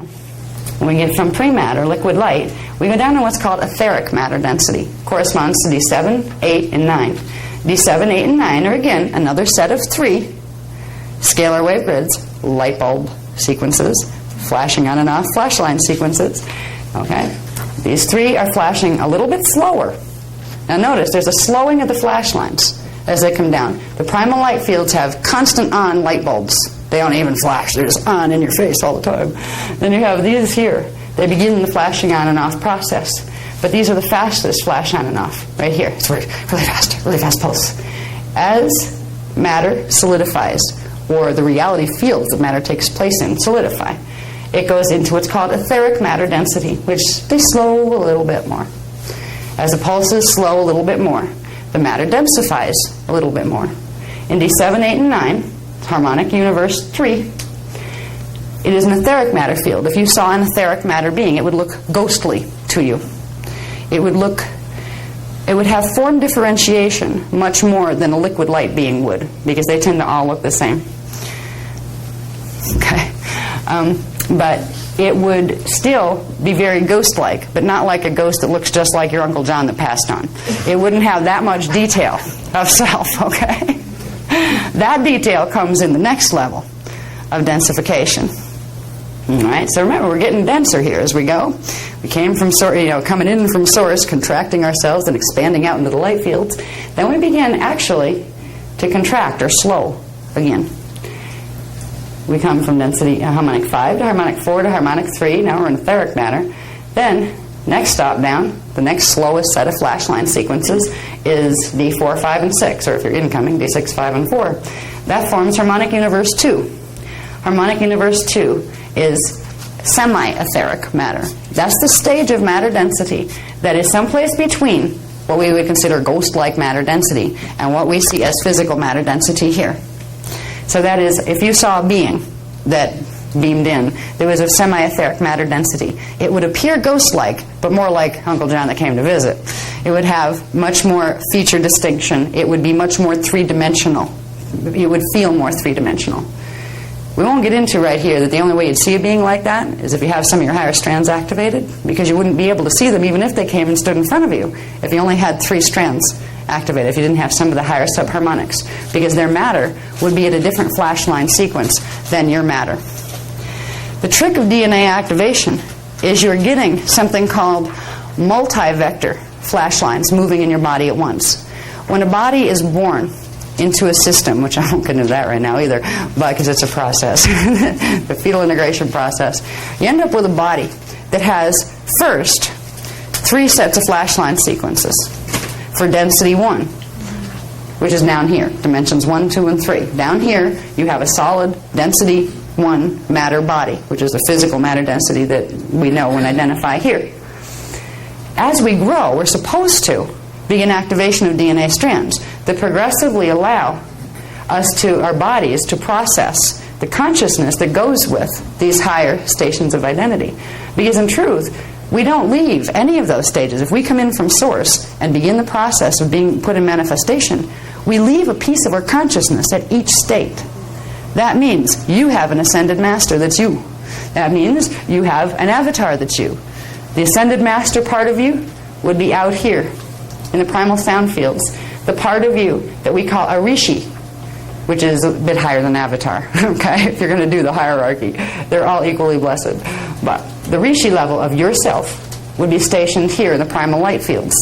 down, when we get from pre-matter, liquid light, we go down to what's called etheric matter density. Corresponds to D7, 8, and 9. D7, 8, and 9 are, again, another set of 3 scalar wave grids, light bulb sequences, flashing on and off flashline sequences. Okay? These 3 are flashing a little bit slower. Now notice, there's a slowing of the flash lines as they come down. The primal light fields have constant on light bulbs. They don't even flash. They're just on in your face all the time. Then you have these here. They begin the flashing on and off process. But these are the fastest flash on and off. Right here. It's really fast pulse. As matter solidifies, or the reality fields that matter takes place in solidify, it goes into what's called etheric matter density, which they slow a little bit more. As the pulses slow a little bit more, the matter densifies a little bit more. In D7, 8, and 9, harmonic universe 3, it is an etheric matter field. If you saw an etheric matter being, it would look ghostly to you. It would have form differentiation much more than a liquid light being would, because they tend to all look the same. Okay. But it would still be very ghost-like, but not like a ghost that looks just like your Uncle John that passed on. It wouldn't have that much detail of self, okay? That detail comes in the next level of densification. All right, so remember, we're getting denser here as we go. We came from coming in from source, contracting ourselves and expanding out into the light fields. Then we begin actually to contract or slow again. We come from density harmonic 5 to harmonic 4 to harmonic 3. Now we're in etheric matter. Then, next stop down, the next slowest set of flashline sequences is D4, 5, and 6, or if you're incoming, D6, 5, and 4. That forms harmonic universe 2. Harmonic universe 2 is semi-etheric matter. That's the stage of matter density that is someplace between what we would consider ghost-like matter density and what we see as physical matter density here. So that is, if you saw a being that beamed in, there was a semi-etheric matter density. It would appear ghost-like, but more like Uncle John that came to visit. It would have much more feature distinction. It would be much more three-dimensional. It would feel more three-dimensional. We won't get into right here that the only way you'd see a being like that is if you have some of your higher strands activated, because you wouldn't be able to see them even if they came and stood in front of you, if you only had 3 strands activated, if you didn't have some of the higher subharmonics, because their matter would be at a different flashline sequence than your matter. The trick of DNA activation is you're getting something called multi-vector flashlines moving in your body at once. When a body is born into a system, which I won't get into that right now either, but because it's a process, the fetal integration process, you end up with a body that has first 3 sets of flashline sequences for density 1, which is down here, dimensions 1, 2, and 3. Down here, you have a solid density 1 matter body, which is the physical matter density that we know and identify here. As we grow, we're supposed to begin activation of DNA strands that progressively allow our bodies to process the consciousness that goes with these higher stations of identity. Because in truth, we don't leave any of those stages. If we come in from source and begin the process of being put in manifestation, we leave a piece of our consciousness at each state. That means you have an ascended master that's you. That means you have an avatar that's you. The ascended master part of you would be out here in the primal sound fields. The part of you that we call a rishi, which is a bit higher than avatar, okay? If you're going to do the hierarchy, they're all equally blessed. But the rishi level of yourself would be stationed here in the primal light fields.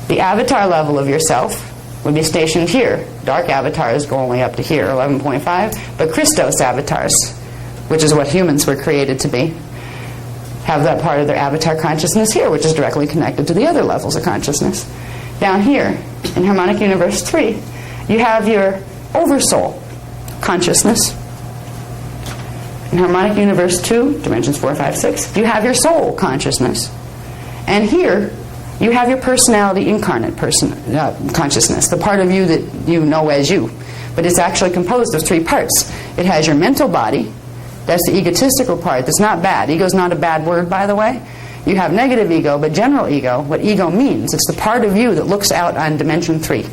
The avatar level of yourself would be stationed here. Dark avatars go only up to here, 11.5. But Christos avatars, which is what humans were created to be, have that part of their avatar consciousness here, which is directly connected to the other levels of consciousness. Down here, in Harmonic Universe 3, you have your oversoul consciousness. In Harmonic Universe 2, dimensions 4, 5, 6, you have your soul consciousness. And here, you have your personality incarnate consciousness, the part of you that you know as you. But it's actually composed of 3 parts. It has your mental body. That's the egotistical part. That's not bad. Ego is not a bad word, by the way. You have negative ego, but general ego, what ego means, it's the part of you that looks out on dimension 3.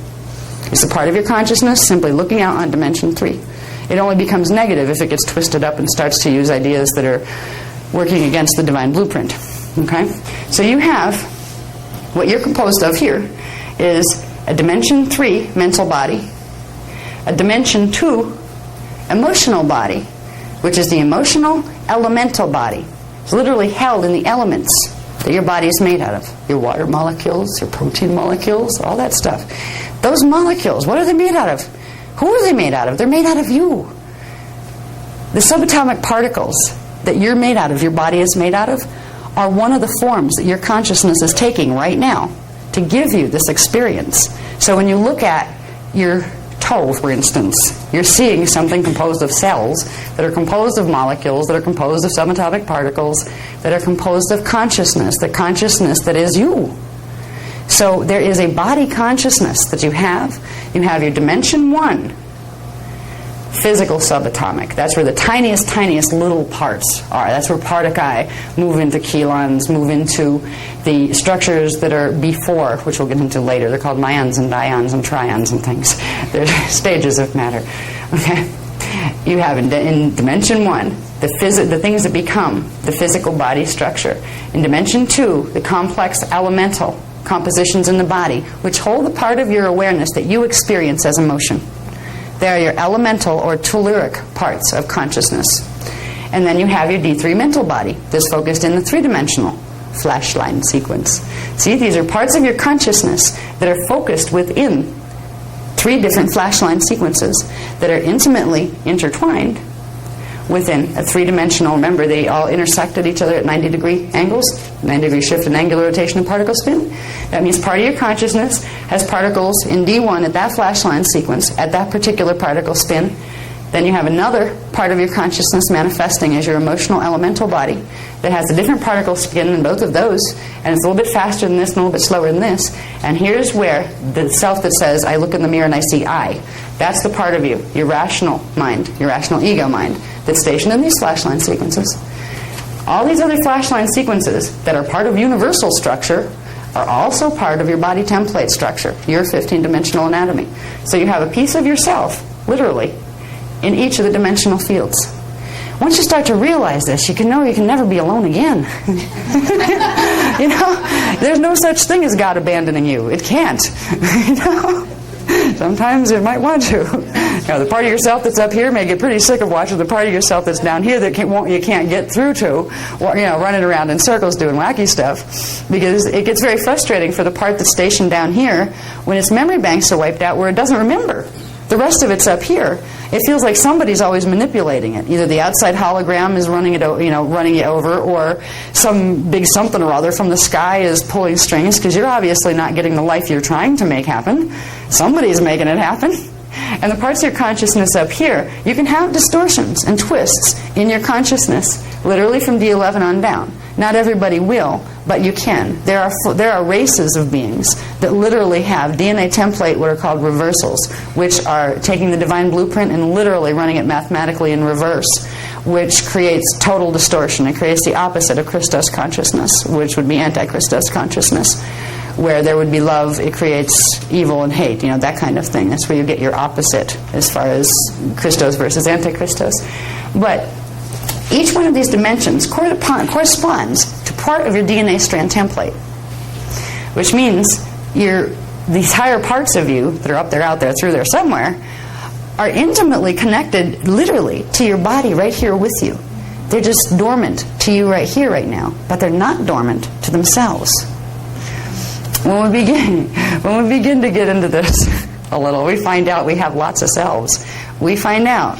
It's the part of your consciousness simply looking out on dimension 3. It only becomes negative if it gets twisted up and starts to use ideas that are working against the divine blueprint. Okay? So you have, what you're composed of here is a dimension 3 mental body, a dimension 2 emotional body, which is the emotional elemental body. It's literally held in the elements that your body is made out of. Your water molecules, your protein molecules, all that stuff. Those molecules, what are they made out of? Who are they made out of? They're made out of you. The subatomic particles that you're made out of, your body is made out of, are one of the forms that your consciousness is taking right now to give you this experience. So when you look at your toe, for instance, you're seeing something composed of cells that are composed of molecules, that are composed of subatomic particles, that are composed of consciousness, the consciousness that is you. So there is a body consciousness that you have. You have your dimension 1 physical subatomic. That's where the tiniest little parts are. That's where particuli move into chelons, move into the structures that are before, which we'll get into later. They're called myons and dions and trions and things. They're stages of matter. Okay? You have in dimension 1 the things that become the physical body structure. In dimension 2, the complex elemental compositions in the body, which hold the part of your awareness that you experience as emotion. They are your elemental or telluric parts of consciousness. And then you have your D3 mental body that's focused in the 3-dimensional flashline sequence. See, these are parts of your consciousness that are focused within 3 different flashline sequences that are intimately intertwined within a 3-dimensional. Remember, they all intersect at each other at 90-degree angles, 90-degree shift in angular rotation and particle spin. That means part of your consciousness has particles in D1 at that flashline sequence, at that particular particle spin. Then you have another part of your consciousness manifesting as your emotional elemental body that has a different particle spin in both of those, and it's a little bit faster than this and a little bit slower than this. And here's where the self that says, I look in the mirror and I see I. That's the part of you, your rational mind, your rational ego mind, that's stationed in these flashline sequences. All these other flashline sequences that are part of universal structure are also part of your body template structure, your 15-dimensional anatomy. So you have a piece of yourself, literally, in each of the dimensional fields. Once you start to realize this, you can know you can never be alone again. You know, there's no such thing as God abandoning you. It can't. You know, sometimes it might want to. You know, the part of yourself that's up here may get pretty sick of watching the part of yourself that's down here that you can't get through to, or, you know, running around in circles doing wacky stuff, because it gets very frustrating for the part that's stationed down here when its memory banks are wiped out where it doesn't remember. The rest of it's up here. It feels like somebody's always manipulating it. Either the outside hologram is running it over, or some big something or other from the sky is pulling strings, because you're obviously not getting the life you're trying to make happen. Somebody's making it happen. And the parts of your consciousness up here, you can have distortions and twists in your consciousness, literally from D11 on down. Not everybody will, but you can. There are races of beings that literally have DNA template, what are called reversals, which are taking the divine blueprint and literally running it mathematically in reverse, which creates total distortion. It creates the opposite of Christos consciousness, which would be anti-Christos consciousness. Where there would be love, it creates evil and hate, you know, that kind of thing. That's where you get your opposite as far as Christos versus anti-Christos. But each one of these dimensions corresponds to part of your DNA strand template, which means these higher parts of you that are up there, out there, through there somewhere, are intimately connected literally to your body right here with you. They're just dormant to you right here, right now, but they're not dormant to themselves. When we begin to get into this a little, we find out we have lots of selves. We find out.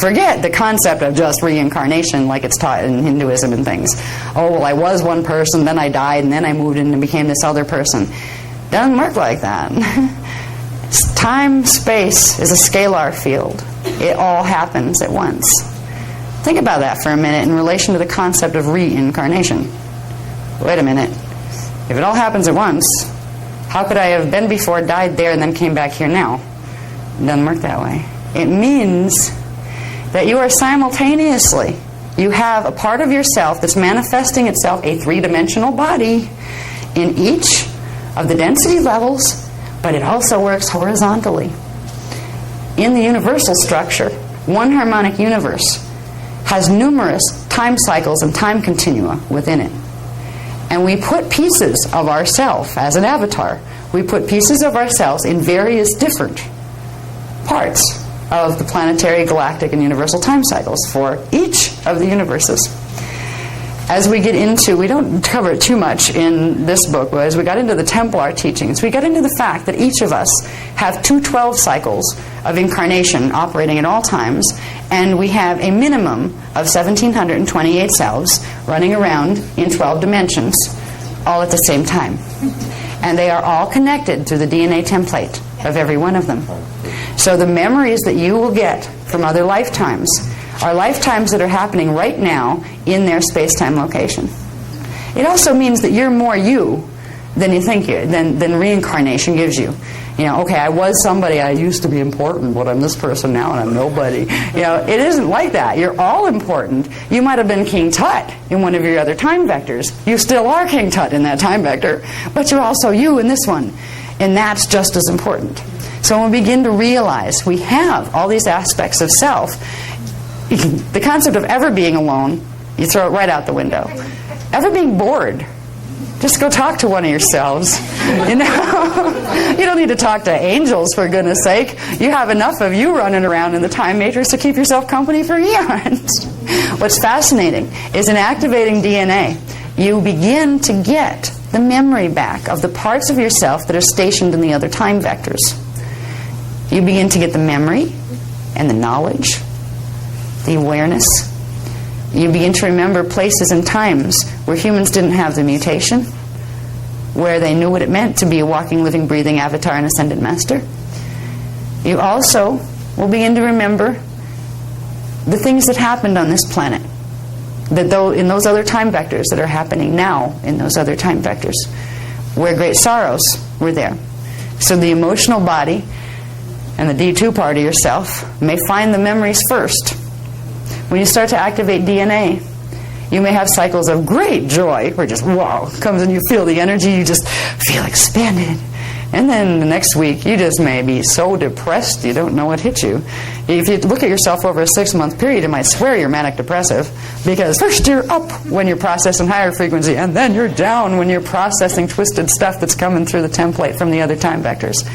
Forget the concept of just reincarnation like it's taught in Hinduism and things. Oh, well, I was one person, then I died, and then I moved in and became this other person. Doesn't work like that. Time, space is a scalar field. It all happens at once. Think about that for a minute in relation to the concept of reincarnation. Wait a minute. If it all happens at once, how could I have been before, died there, and then came back here now? It doesn't work that way. It means that you are simultaneously, you have a part of yourself that's manifesting itself, a 3-dimensional body, in each of the density levels, but it also works horizontally. In the universal structure, one harmonic universe, has numerous time cycles and time continua within it. And we put pieces of ourselves as an avatar. We put pieces of ourselves in various different parts of the planetary, galactic, and universal time cycles for each of the universes. As we get into, we don't cover it too much in this book, but as we got into the Templar teachings, we got into the fact that each of us have 212 cycles of incarnation operating at all times, and we have a minimum of 1,728 selves running around in 12 dimensions, all at the same time. And they are all connected through the DNA template of every one of them. So the memories that you will get from other lifetimes are lifetimes that are happening right now in their space-time location. It also means that you're more you than you think than reincarnation gives you. You know, okay, I was somebody, I used to be important, but I'm this person now and I'm nobody. You know, it isn't like that. You're all important. You might have been King Tut in one of your other time vectors. You still are King Tut in that time vector, but you're also you in this one. And that's just as important. So when we begin to realize we have all these aspects of self, the concept of ever being alone, you throw it right out the window. Ever being bored, just go talk to one of yourselves. You know, you don't need to talk to angels, for goodness sake. You have enough of you running around in the time matrix to keep yourself company for eons. What's fascinating is in activating DNA, you begin to get the memory back of the parts of yourself that are stationed in the other time vectors. You begin to get the memory and the knowledge, the awareness. You begin to remember places and times where humans didn't have the mutation, where they knew what it meant to be a walking, living, breathing avatar and ascended master. You also will begin to remember the things that happened on this planet, that though in those other time vectors that are happening now in those other time vectors, where great sorrows were there. So the emotional body and the D2 part of yourself may find the memories first. When you start to activate DNA, you may have cycles of great joy, where just, wow, comes and you feel the energy, you just feel expanded. And then the next week, you just may be so depressed you don't know what hit you. If you look at yourself over a 6-month period, you might swear you're manic depressive, because first you're up when you're processing higher frequency, and then you're down when you're processing twisted stuff that's coming through the template from the other time vectors.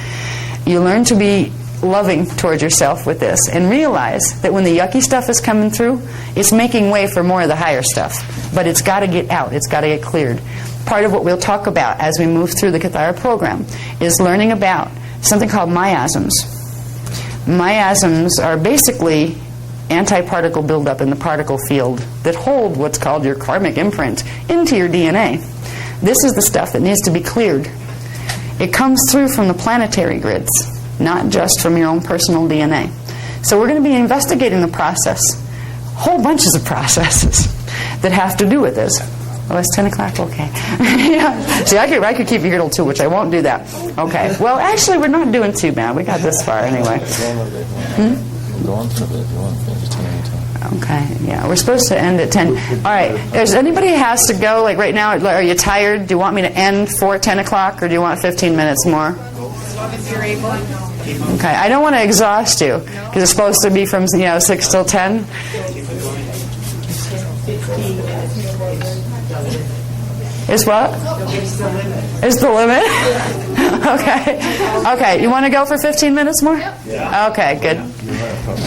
You learn to be loving towards yourself with this, and realize that when the yucky stuff is coming through, it's making way for more of the higher stuff. But it's got to get out. It's got to get cleared. Part of what we'll talk about as we move through the Kathara program is learning about something called miasms. Miasms are basically antiparticle buildup in the particle field that hold what's called your karmic imprint into your DNA. This is the stuff that needs to be cleared. It comes through from the planetary grids, not just from your own personal DNA. So we're going to be investigating the process, whole bunches of processes that have to do with this. Oh, it's 10 o'clock? Okay. Yeah. See, I could keep you here till 2, which I won't do that. Okay. Well, actually, we're not doing too bad. We got this far anyway. Go on for a bit if you want. Just tell me anytime. Okay. Yeah, we're supposed to end at 10. All right. Is anybody who has to go, like right now, are you tired? Do you want me to end for 10 o'clock, or do you want 15 minutes more? If you're able. Okay. I don't want to exhaust you, because it's supposed to be from 6 till 10. Is what? Is the limit? Okay. Okay. You want to go for 15 minutes more? Yeah. Okay. Good.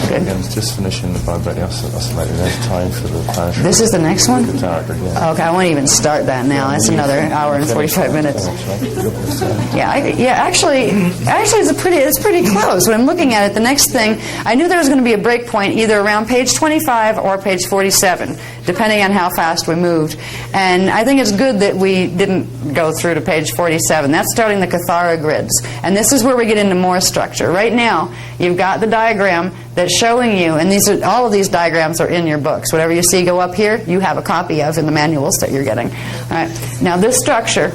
Good. Just finishing the vibrating oscillator. There's time for the planetary. This is the next one? Yeah. Okay. I won't even start that now. That's another hour and 45 minutes. Yeah. Actually, it's pretty close. When I'm looking at it, the next thing, I knew there was going to be a break point either around page 25 or page 47, depending on how fast we moved. And I think it's good that we didn't go through to page 47. That's starting the Kathara grids. And this is where we get into more structure. Right now, you've got the diagram that's showing you, and all of these diagrams are in your books. Whatever you see go up here, you have a copy of in the manuals that you're getting. All right. Now, this structure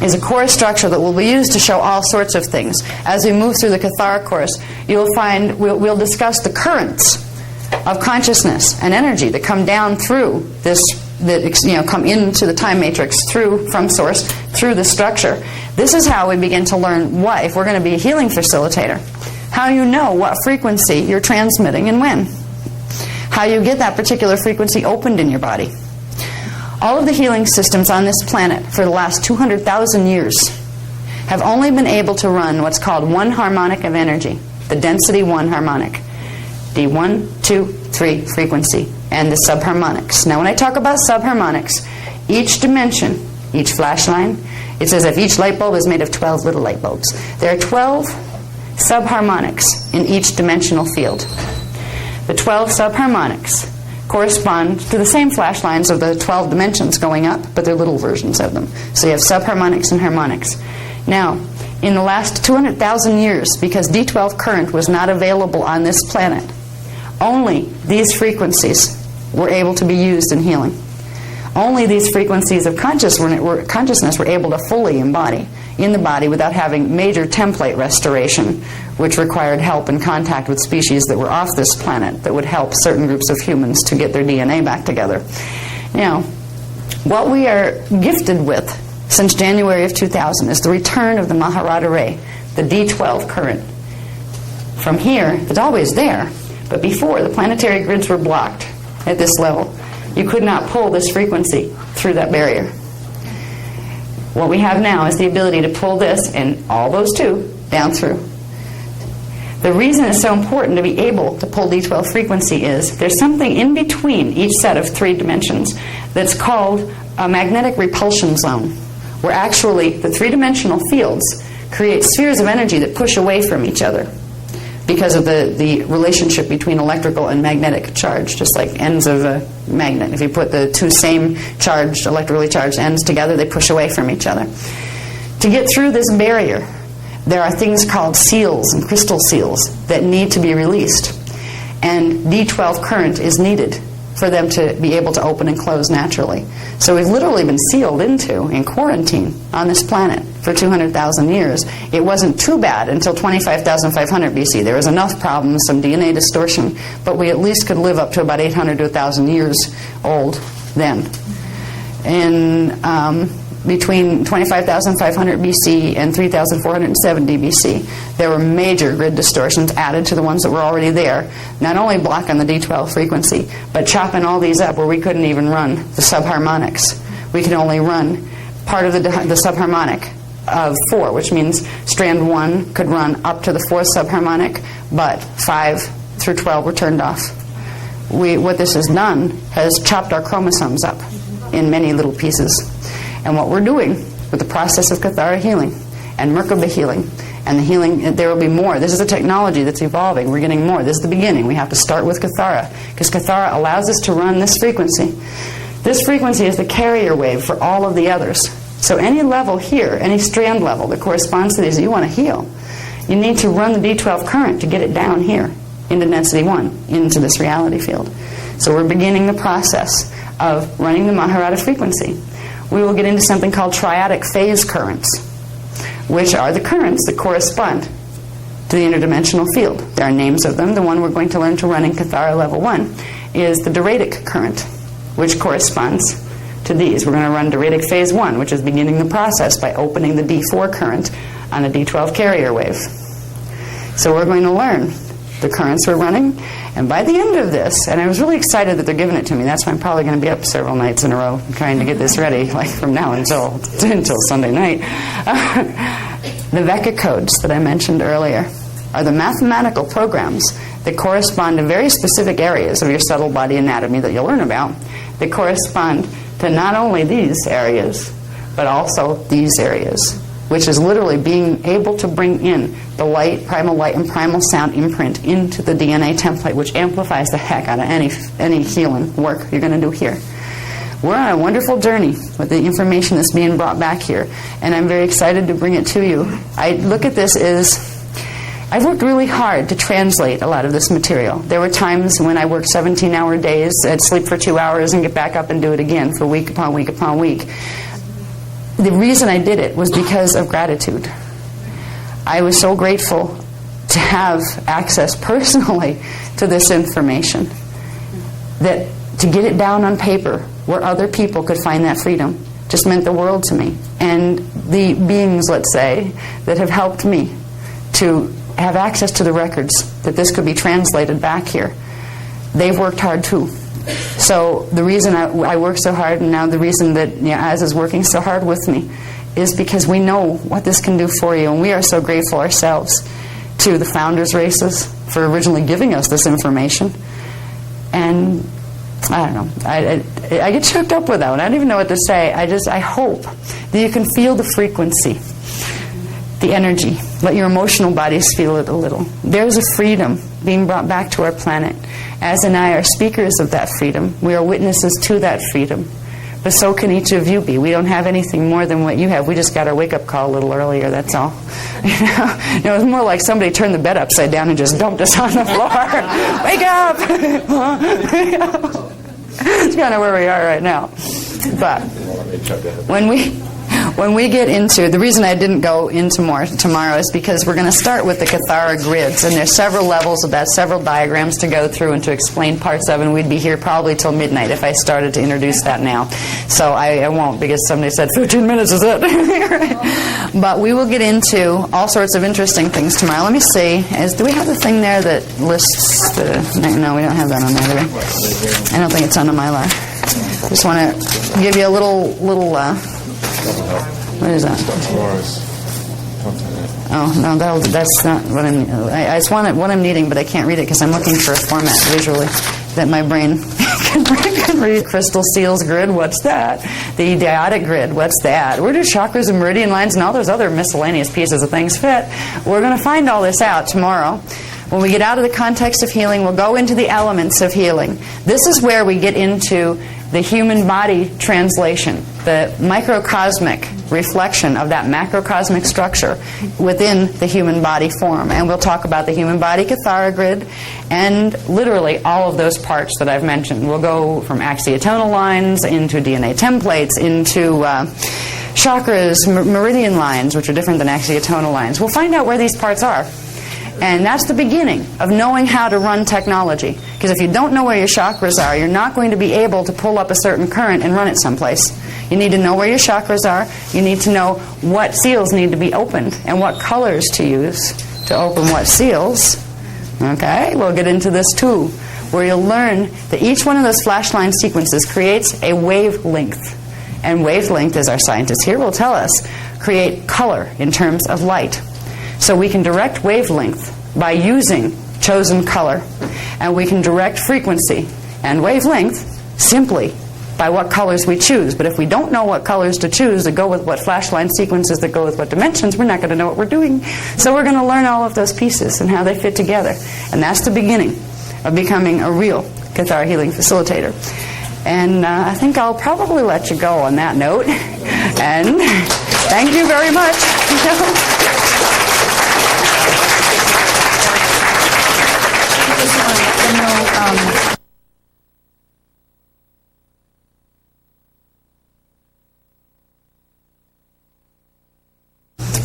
is a core structure that will be used to show all sorts of things. As we move through the Kathara course, you'll find we'll discuss the currents of consciousness and energy that come down through this, that come into the time matrix from source through the structure. This is how we begin to learn what, if we're going to be a healing facilitator, how you know what frequency you're transmitting and when. how you get that particular frequency opened in your body. All of the healing systems on this planet for the last 200,000 years have only been able to run what's called one harmonic of energy, the density 1 harmonic, D1, 2, 3 frequency, and the subharmonics. Now when I talk about subharmonics, each dimension, each flash line, it's as if each light bulb is made of 12 little light bulbs. There are 12 subharmonics in each dimensional field. The 12 subharmonics correspond to the same flash lines of the 12 dimensions going up, but they're little versions of them. So you have subharmonics and harmonics. Now, in the last 200,000 years, because D12 current was not available on this planet, only these frequencies were able to be used in healing. Only these frequencies of consciousness were able to fully embody in the body without having major template restoration, which required help and contact with species that were off this planet that would help certain groups of humans to get their DNA back together. Now, what we are gifted with since January of 2000 is the return of the Maharata ray, the D12 current. From here, it's always there, but before, the planetary grids were blocked at this level. You could not pull this frequency through that barrier. What we have now is the ability to pull this and all those two down through. The reason it's so important to be able to pull D12 frequency is there's something in between each set of 3 dimensions that's called a magnetic repulsion zone, where actually the 3-dimensional fields create spheres of energy that push away from each other because of the relationship between electrical and magnetic charge, just like ends of a magnet. If you put the 2 same charged, electrically charged ends together, they push away from each other. To get through this barrier, there are things called seals and crystal seals that need to be released. And D12 current is needed for them to be able to open and close naturally. So we've literally been sealed into in quarantine on this planet for 200,000 years. It wasn't too bad until 25,500 BC. There was enough problems, some DNA distortion, but we at least could live up to about 800 to 1,000 years old then. Between 25,500 BC and 3,470 BC, there were major grid distortions added to the ones that were already there, not only blocking the D12 frequency, but chopping all these up where we couldn't even run the subharmonics. We could only run part of the subharmonic of 4, which means strand 1 could run up to the 4th subharmonic, but 5 through 12 were turned off. What this has done has chopped our chromosomes up in many little pieces. And what we're doing with the process of Kathara healing and Merkaba healing, and the healing, there will be more. This is a technology that's evolving. We're getting more. This is the beginning. We have to start with Kathara, because Kathara allows us to run this frequency. This frequency is the carrier wave for all of the others. So any level here, any strand level that corresponds to these that you want to heal, you need to run the D12 current to get it down here into density 1, into this reality field. So we're beginning the process of running the Maharata frequency. We will get into something called triadic phase currents, which are the currents that correspond to the interdimensional field. There are names of them. The one we're going to learn to run in Kathara level 1 is the Duratic current, which corresponds to these. We're going to run Duratic phase 1, which is beginning the process by opening the D4 current on a D12 carrier wave. So we're going to learn the currents we're running, and by the end of this, and I was really excited that they're giving it to me. That's why I'm probably going to be up several nights in a row trying to get this ready, like from now until Sunday night. The Vecca codes that I mentioned earlier are the mathematical programs that correspond to very specific areas of your subtle body anatomy that you'll learn about, that correspond to not only these areas, but also these areas, which is literally being able to bring in the light, and primal sound imprint into the DNA template, which amplifies the heck out of any healing work you're going to do here. We're on a wonderful journey with the information that's being brought back here, and I'm very excited to bring it to you. I look at this as I've worked really hard to translate a lot of this material. There were times when I worked 17-hour days, I'd sleep for 2 hours and get back up and do it again for week upon week upon week. The reason I did it was because of gratitude. I was so grateful to have access personally to this information, that to get it down on paper where other people could find that freedom just meant the world to me. And the beings, let's say, that have helped me to have access to the records, that this could be translated back here, they've worked hard too. So the reason I work so hard, and now the reason that Az is working so hard with me, is because we know what this can do for you, and we are so grateful ourselves to the founders races for originally giving us this information. And I don't know, I get choked up with that one. I don't even know what to say. I hope that you can feel the frequency, the energy. Let your emotional bodies feel it a little. There's a freedom being brought back to our planet. Az and I are speakers of that freedom. We are witnesses to that freedom. But so can each of you be. We don't have anything more than what you have. We just got our wake-up call a little earlier, that's all. It was more like somebody turned the bed upside down and just dumped us on the floor. Wake up! It's kind of where we are right now. But when we get into, the reason I didn't go into more tomorrow is because we're going to start with the Kathara grids, and there's several levels of that, several diagrams to go through and to explain parts of, and we'd be here probably till midnight if I started to introduce that now. So I won't, because somebody said 15 minutes is it. But we will get into all sorts of interesting things tomorrow. Let me see, do we have the thing there that lists the, no, we don't have that on there, do we? I don't think it's on the Mylar. Just want to give you a little what is that? Oh, no, that's not what I'm... I just want what I'm needing, but I can't read it because I'm looking for a format visually that my brain can read. Crystal seals grid, what's that? The diotic grid, what's that? Where do chakras and meridian lines and all those other miscellaneous pieces of things fit? We're going to find all this out tomorrow. When we get out of the context of healing, we'll go into the elements of healing. This is where we get into the human body translation, the microcosmic reflection of that macrocosmic structure within the human body form. And we'll talk about the human body Kathara grid and literally all of those parts that I've mentioned. We'll go from axiotonal lines into DNA templates, into chakras, meridian lines, which are different than axiotonal lines. We'll find out where these parts are. And that's the beginning of knowing how to run technology. Because if you don't know where your chakras are, you're not going to be able to pull up a certain current and run it someplace. You need to know where your chakras are. You need to know what seals need to be opened and what colors to use to open what seals. Okay, we'll get into this too, where you'll learn that each one of those flashline sequences creates a wavelength. And wavelength, as our scientists here will tell us, create color in terms of light. So we can direct wavelength by using chosen color, and we can direct frequency and wavelength simply by what colors we choose. But if we don't know what colors to choose to go with what flashline sequences that go with what dimensions, we're not going to know what we're doing. So we're going to learn all of those pieces and how they fit together. And that's the beginning of becoming a real Kathara healing facilitator. And I think I'll probably let you go on that note. And thank you very much.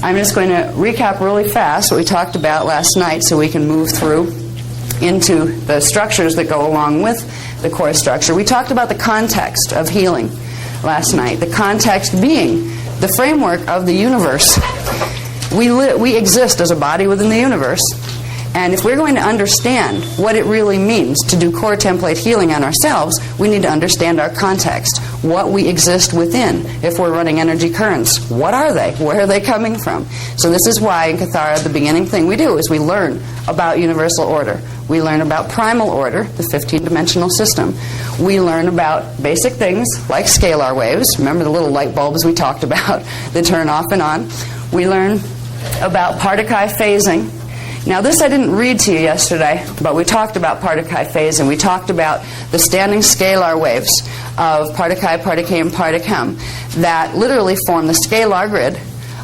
I'm just going to recap really fast what we talked about last night so we can move through into the structures that go along with the core structure. We talked about the context of healing last night, the context being the framework of the universe. We exist as a body within the universe. And if we're going to understand what it really means to do core template healing on ourselves, we need to understand our context, what we exist within. If we're running energy currents, what are they? Where are they coming from? So this is why in Kathara, the beginning thing we do is we learn about universal order. We learn about primal order, the 15-dimensional system. We learn about basic things like scalar waves. Remember the little light bulbs we talked about that turn off and on. We learn about Partakai phasing. Now this I didn't read to you yesterday, but we talked about Partakai phasing. We talked about the standing scalar waves of Partakai, Partakay, and Partakam that literally form the scalar grid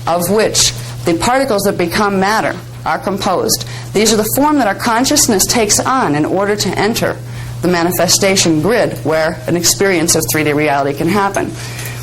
of which the particles that become matter are composed. These are the form that our consciousness takes on in order to enter the manifestation grid where an experience of 3D reality can happen.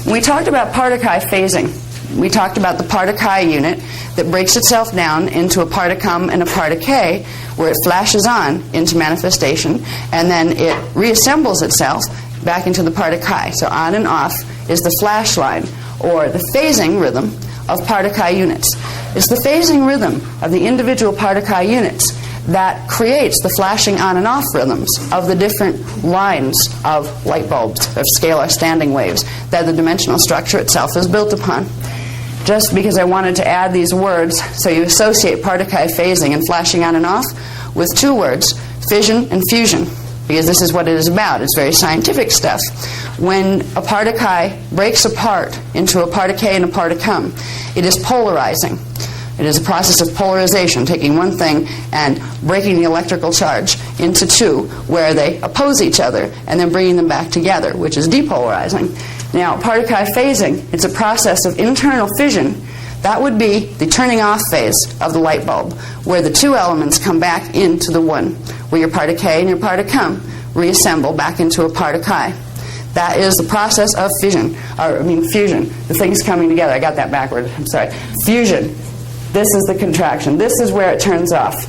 When we talked about Partakai phasing, we talked about the Partakai unit that breaks itself down into a Partakam and a Partakay, where it flashes on into manifestation, and then it reassembles itself back into the Partakai. So on and off is the flash line, or the phasing rhythm of Partakai units. It's the phasing rhythm of the individual Partakai units that creates the flashing on and off rhythms of the different lines of light bulbs, of scalar standing waves, that the dimensional structure itself is built upon. Just because I wanted to add these words, so you associate Partakai phasing and flashing on and off with two words, fission and fusion, because this is what it is about. It's very scientific stuff. When a Partakai breaks apart into a PartaK and a Partakam, it is polarizing. It is a process of polarization, taking one thing and breaking the electrical charge into two, where they oppose each other, and then bringing them back together, which is depolarizing. Now, Partakai phasing, it's a process of internal fission. That would be the turning off phase of the light bulb, where the two elements come back into the one, where your PartaK and your Partakam reassemble back into a Partakai. That is the process of fusion. The things coming together. I got that backward. I'm sorry. Fusion. This is the contraction. This is where it turns off.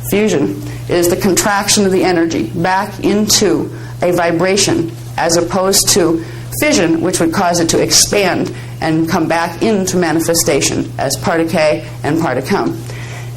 Fusion is the contraction of the energy back into a vibration, as opposed to fission, which would cause it to expand and come back into manifestation as PartaK and Partakam.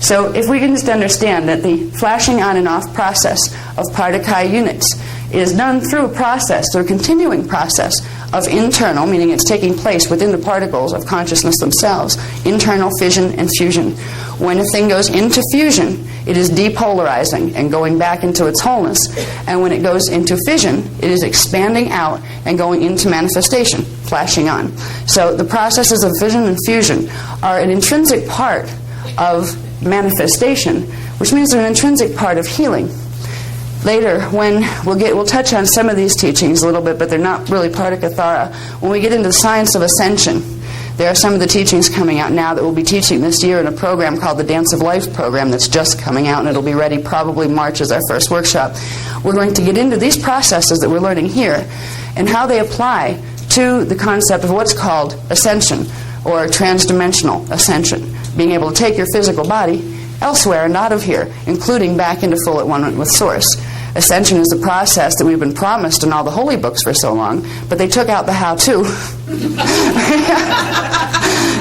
So if we can just understand that the flashing on and off process of Partakai units is done through a process, through a continuing process of internal, meaning it's taking place within the particles of consciousness themselves, internal fission and fusion. When a thing goes into fusion, it is depolarizing and going back into its wholeness. And when it goes into fission, it is expanding out and going into manifestation, flashing on. So the processes of fission and fusion are an intrinsic part of manifestation, which means they're an intrinsic part of healing. Later, when we'll touch on some of these teachings a little bit, but they're not really part of Kathara. When we get into the science of ascension, there are some of the teachings coming out now that we'll be teaching this year in a program called the Dance of Life program that's just coming out, and it'll be ready probably March as our first workshop. We're going to get into these processes that we're learning here and how they apply to the concept of what's called ascension, or transdimensional ascension, being able to take your physical body elsewhere and out of here, including back into full at one with Source. Ascension is the process that we've been promised in all the holy books for so long, but they took out the how-to.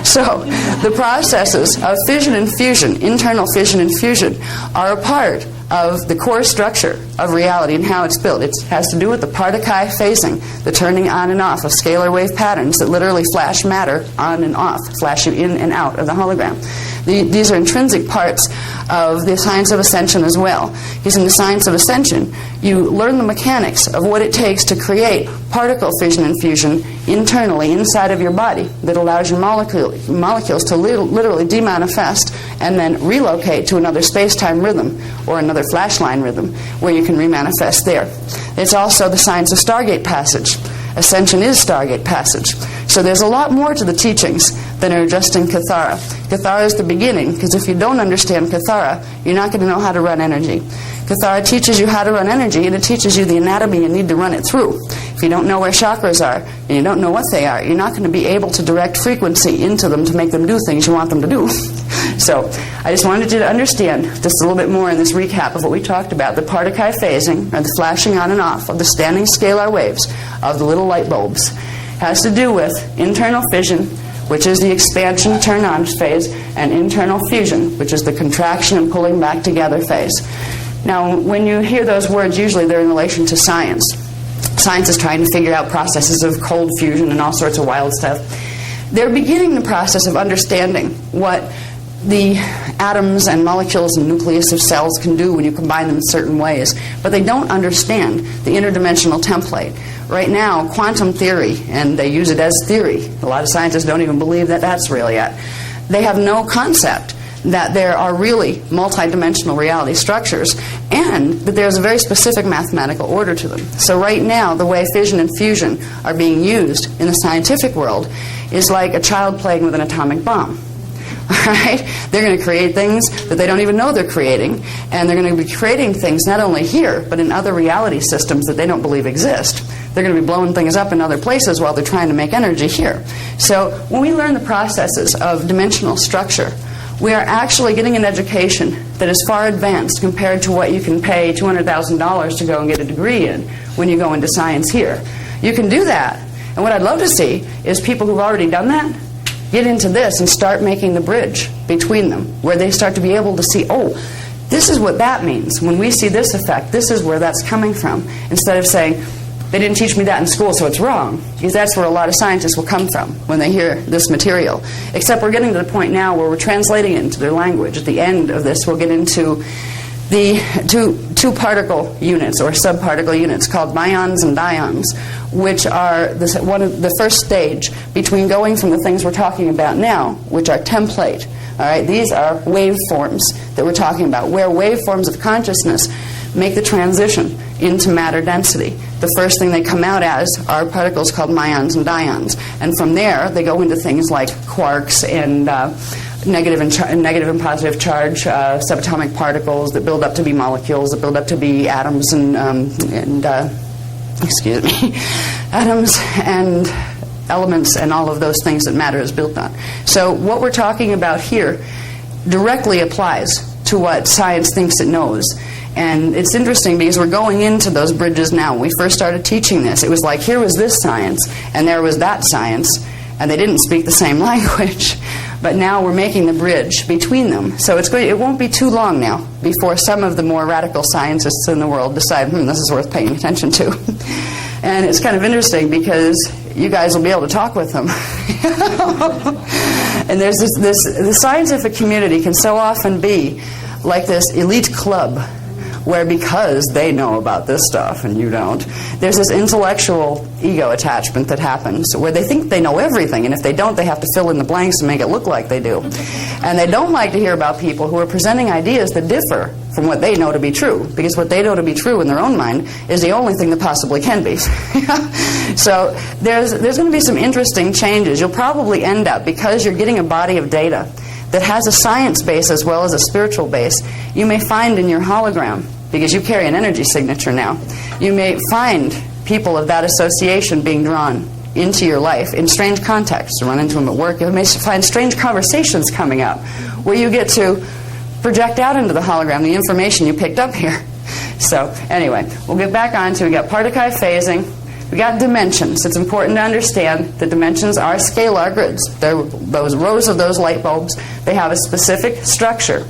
So the processes of fission and fusion, internal fission and fusion, are a part of the core structure of reality and how it's built. It has to do with the Partakai phasing, the turning on and off of scalar wave patterns that literally flash matter on and off, flashing in and out of the hologram. These are intrinsic parts of the science of ascension as well. Because in the science of ascension, you learn the mechanics of what it takes to create particle fission and fusion internally inside of your body that allows your molecules to literally demanifest and then relocate to another space-time rhythm or another flashline rhythm where you can remanifest there. It's also the science of Stargate passage. Ascension is Stargate passage. So there's a lot more to the teachings than are just in Kathara. Kathara is the beginning, because if you don't understand Kathara, you're not going to know how to run energy. Kathara teaches you how to run energy, and it teaches you the anatomy you need to run it through. If you don't know where chakras are, and you don't know what they are, you're not going to be able to direct frequency into them to make them do things you want them to do. So I just wanted you to understand just a little bit more in this recap of what we talked about. The Partakai phasing, or the flashing on and off of the standing scalar waves of the little light bulbs, has to do with internal fission, which is the expansion turn-on phase, and internal fusion, which is the contraction and pulling back together phase. Now, when you hear those words, usually they're in relation to science. Science is trying to figure out processes of cold fusion and all sorts of wild stuff. They're beginning the process of understanding what the atoms and molecules and nucleus of cells can do when you combine them in certain ways, but they don't understand the interdimensional template. Right now, quantum theory, and they use it as theory. A lot of scientists don't even believe that that's real yet. They have no concept that there are really multidimensional reality structures and that there's a very specific mathematical order to them. So right now, the way fission and fusion are being used in the scientific world is like a child playing with an atomic bomb. All right? They're going to create things that they don't even know they're creating, and they're going to be creating things not only here, but in other reality systems that they don't believe exist. They're going to be blowing things up in other places while they're trying to make energy here. So when we learn the processes of dimensional structure, we are actually getting an education that is far advanced compared to what you can pay $200,000 to go and get a degree in when you go into science here. You can do that, and what I'd love to see is people who've already done that get into this and start making the bridge between them, where they start to be able to see, oh, this is what that means. When we see this effect, this is where that's coming from. Instead of saying, they didn't teach me that in school, so it's wrong. Because that's where a lot of scientists will come from when they hear this material. Except we're getting to the point now where we're translating it into their language. At the end of this, we'll get into the two particle units or subparticle units called myons and dions, which are one of the first stage between going from the things we're talking about now, which are template. All right, these are waveforms that we're talking about, where waveforms of consciousness make the transition into matter density. The first thing they come out as are particles called myons and dions. And from there, they go into things like quarks and negative and positive charge subatomic particles that build up to be molecules, that build up to be atoms atoms and elements and all of those things that matter is built on. So what we're talking about here directly applies to what science thinks it knows. And it's interesting because we're going into those bridges now. When we first started teaching this, it was like here was this science and there was that science, and they didn't speak the same language. But now we're making the bridge between them. So it won't be too long now before some of the more radical scientists in the world decide, this is worth paying attention to. And it's kind of interesting because you guys will be able to talk with them. And there's the scientific community can so often be like this elite club where because they know about this stuff and you don't, there's this intellectual ego attachment that happens where they think they know everything, and if they don't, they have to fill in the blanks and make it look like they do. And they don't like to hear about people who are presenting ideas that differ from what they know to be true, because what they know to be true in their own mind is the only thing that possibly can be. So there's going to be some interesting changes. You'll probably end up, because you're getting a body of data that has a science base as well as a spiritual base, you may find in your hologram, because you carry an energy signature now, you may find people of that association being drawn into your life in strange contexts. You run into them at work. You may find strange conversations coming up where you get to project out into the hologram the information you picked up here. So anyway, we'll get back on to, we got Partakai phasing. We got dimensions. It's important to understand that dimensions are scalar grids. They're those rows of those light bulbs. They have a specific structure.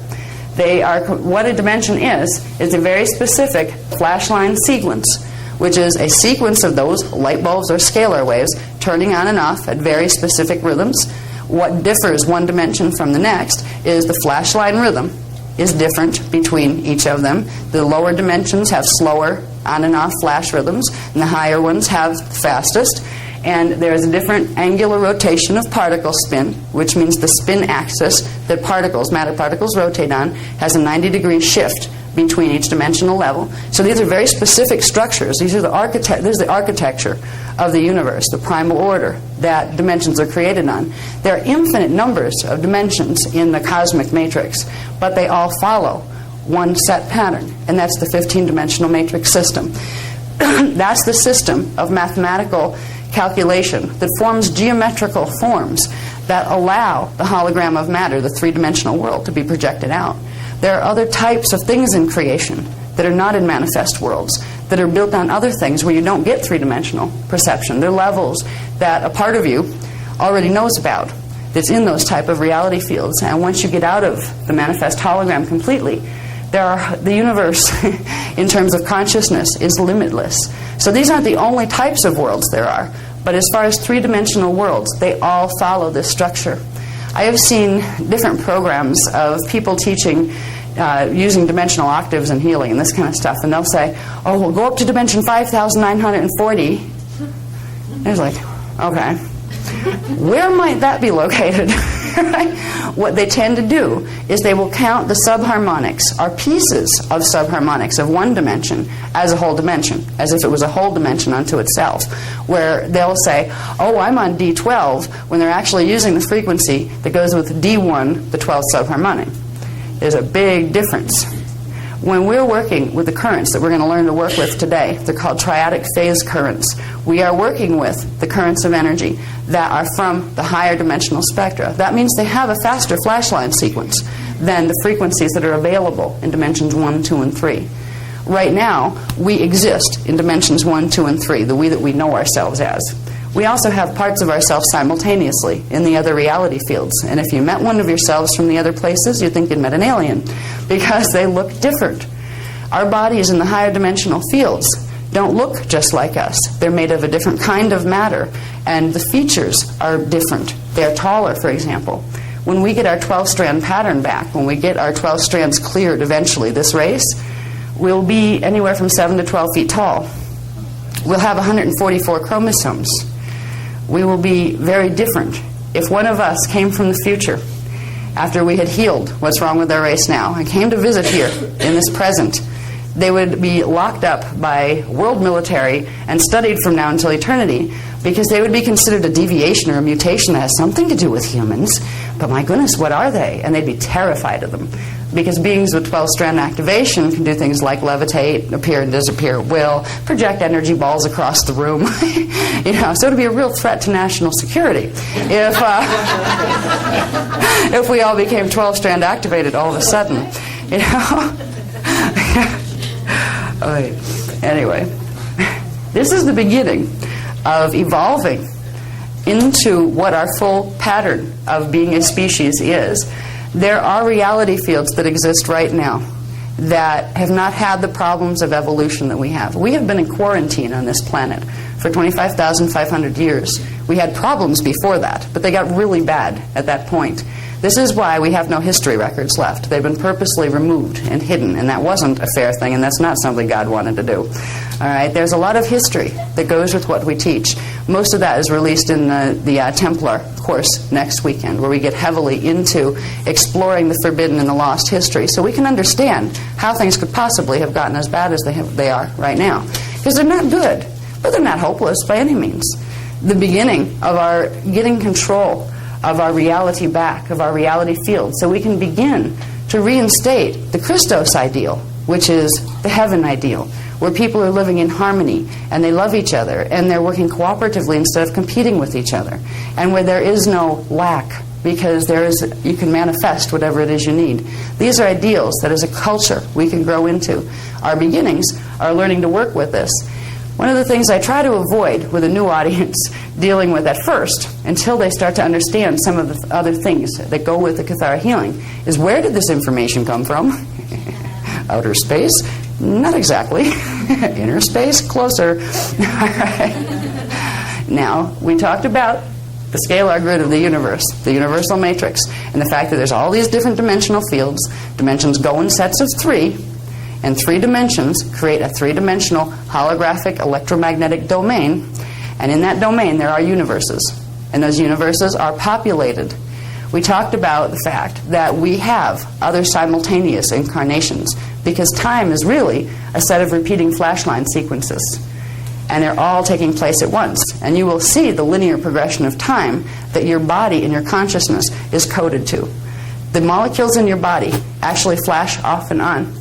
They are, what a dimension is a very specific flash line sequence, which is a sequence of those light bulbs or scalar waves turning on and off at very specific rhythms. What differs one dimension from the next is the flash line rhythm is different between each of them. The lower dimensions have slower on and off flash rhythms, and the higher ones have fastest. And there is a different angular rotation of particle spin, which means the spin axis that matter particles rotate on, has a 90-degree shift between each dimensional level. So these are very specific structures. This is the architecture of the universe, the primal order that dimensions are created on. There are infinite numbers of dimensions in the cosmic matrix, but they all follow one set pattern, and that's the 15-dimensional matrix system. That's the system of mathematical calculation that forms geometrical forms that allow the hologram of matter, the three-dimensional world, to be projected out. There are other types of things in creation that are not in manifest worlds, that are built on other things where you don't get three-dimensional perception. They're levels that a part of you already knows about that's in those type of reality fields. And once you get out of the manifest hologram completely, the universe, in terms of consciousness, is limitless. So these aren't the only types of worlds there are, but as far as three-dimensional worlds, they all follow this structure. I have seen different programs of people teaching using dimensional octaves and healing and this kind of stuff, and they'll say, oh, we'll go up to dimension 5,940. And it's like, okay, where might that be located? Right? What they tend to do is they will count the subharmonics, or pieces of subharmonics of one dimension, as a whole dimension, as if it was a whole dimension unto itself, where they'll say, oh, I'm on D12, when they're actually using the frequency that goes with D1, the 12th subharmonic. There's a big difference. When we're working with the currents that we're going to learn to work with today, they're called triadic phase currents. We are working with the currents of energy that are from the higher dimensional spectra. That means they have a faster flash line sequence than the frequencies that are available in dimensions 1, 2, and 3. Right now, we exist in dimensions 1, 2, and 3, the we that we know ourselves as. We also have parts of ourselves simultaneously in the other reality fields. And if you met one of yourselves from the other places, you'd think you'd met an alien. because they look different. Our bodies in the higher dimensional fields don't look just like us. They're made of a different kind of matter, and the features are different. They're taller, for example. When we get our 12-strand pattern back, when we get our 12 strands cleared eventually this race, we'll be anywhere from 7 to 12 feet tall. We'll have 144 chromosomes. We will be very different. If one of us came from the future after we had healed what's wrong with our race now and came to visit here in this present, they would be locked up by world military and studied from now until eternity, because they would be considered a deviation or a mutation that has something to do with humans. But my goodness, what are they? And they'd be terrified of them, because beings with 12-strand activation can do things like levitate, appear and disappear at will, project energy balls across the room. So it'd be a real threat to national security if we all became 12-strand activated all of a sudden. Anyway, this is the beginning of evolving into what our full pattern of being a species is. There are reality fields that exist right now that have not had the problems of evolution that we have. We have been in quarantine on this planet for 25,500 years. We had problems before that, but they got really bad at that point. This is why we have no history records left. They've been purposely removed and hidden, and that wasn't a fair thing, and that's not something God wanted to do. All right, there's a lot of history that goes with what we teach. Most of that is released in the Templar course next weekend, where we get heavily into exploring the forbidden and the lost history, so we can understand how things could possibly have gotten as bad as they are right now. Because they're not good, but they're not hopeless by any means. The beginning of our getting control of our reality back, of our reality field, so we can begin to reinstate the Christos ideal, which is the heaven ideal, where people are living in harmony and they love each other and they're working cooperatively instead of competing with each other, and where there is no lack, because you can manifest whatever it is you need. These are ideals that as a culture we can grow into. Our beginnings are learning to work with this. One of the things I try to avoid with a new audience dealing with at first, until they start to understand some of the other things that go with the Kathara healing, is, where did this information come from? Outer space? Not exactly. Inner space? Closer. All right. Now, we talked about the scalar grid of the universe, the universal matrix, and the fact that there's all these different dimensional fields. Dimensions go in sets of 3. And 3 dimensions create a 3-dimensional holographic electromagnetic domain. And in that domain there are universes. And those universes are populated. We talked about the fact that we have other simultaneous incarnations, because time is really a set of repeating flashline sequences. And they're all taking place at once. And you will see the linear progression of time that your body and your consciousness is coded to. The molecules in your body actually flash off and on.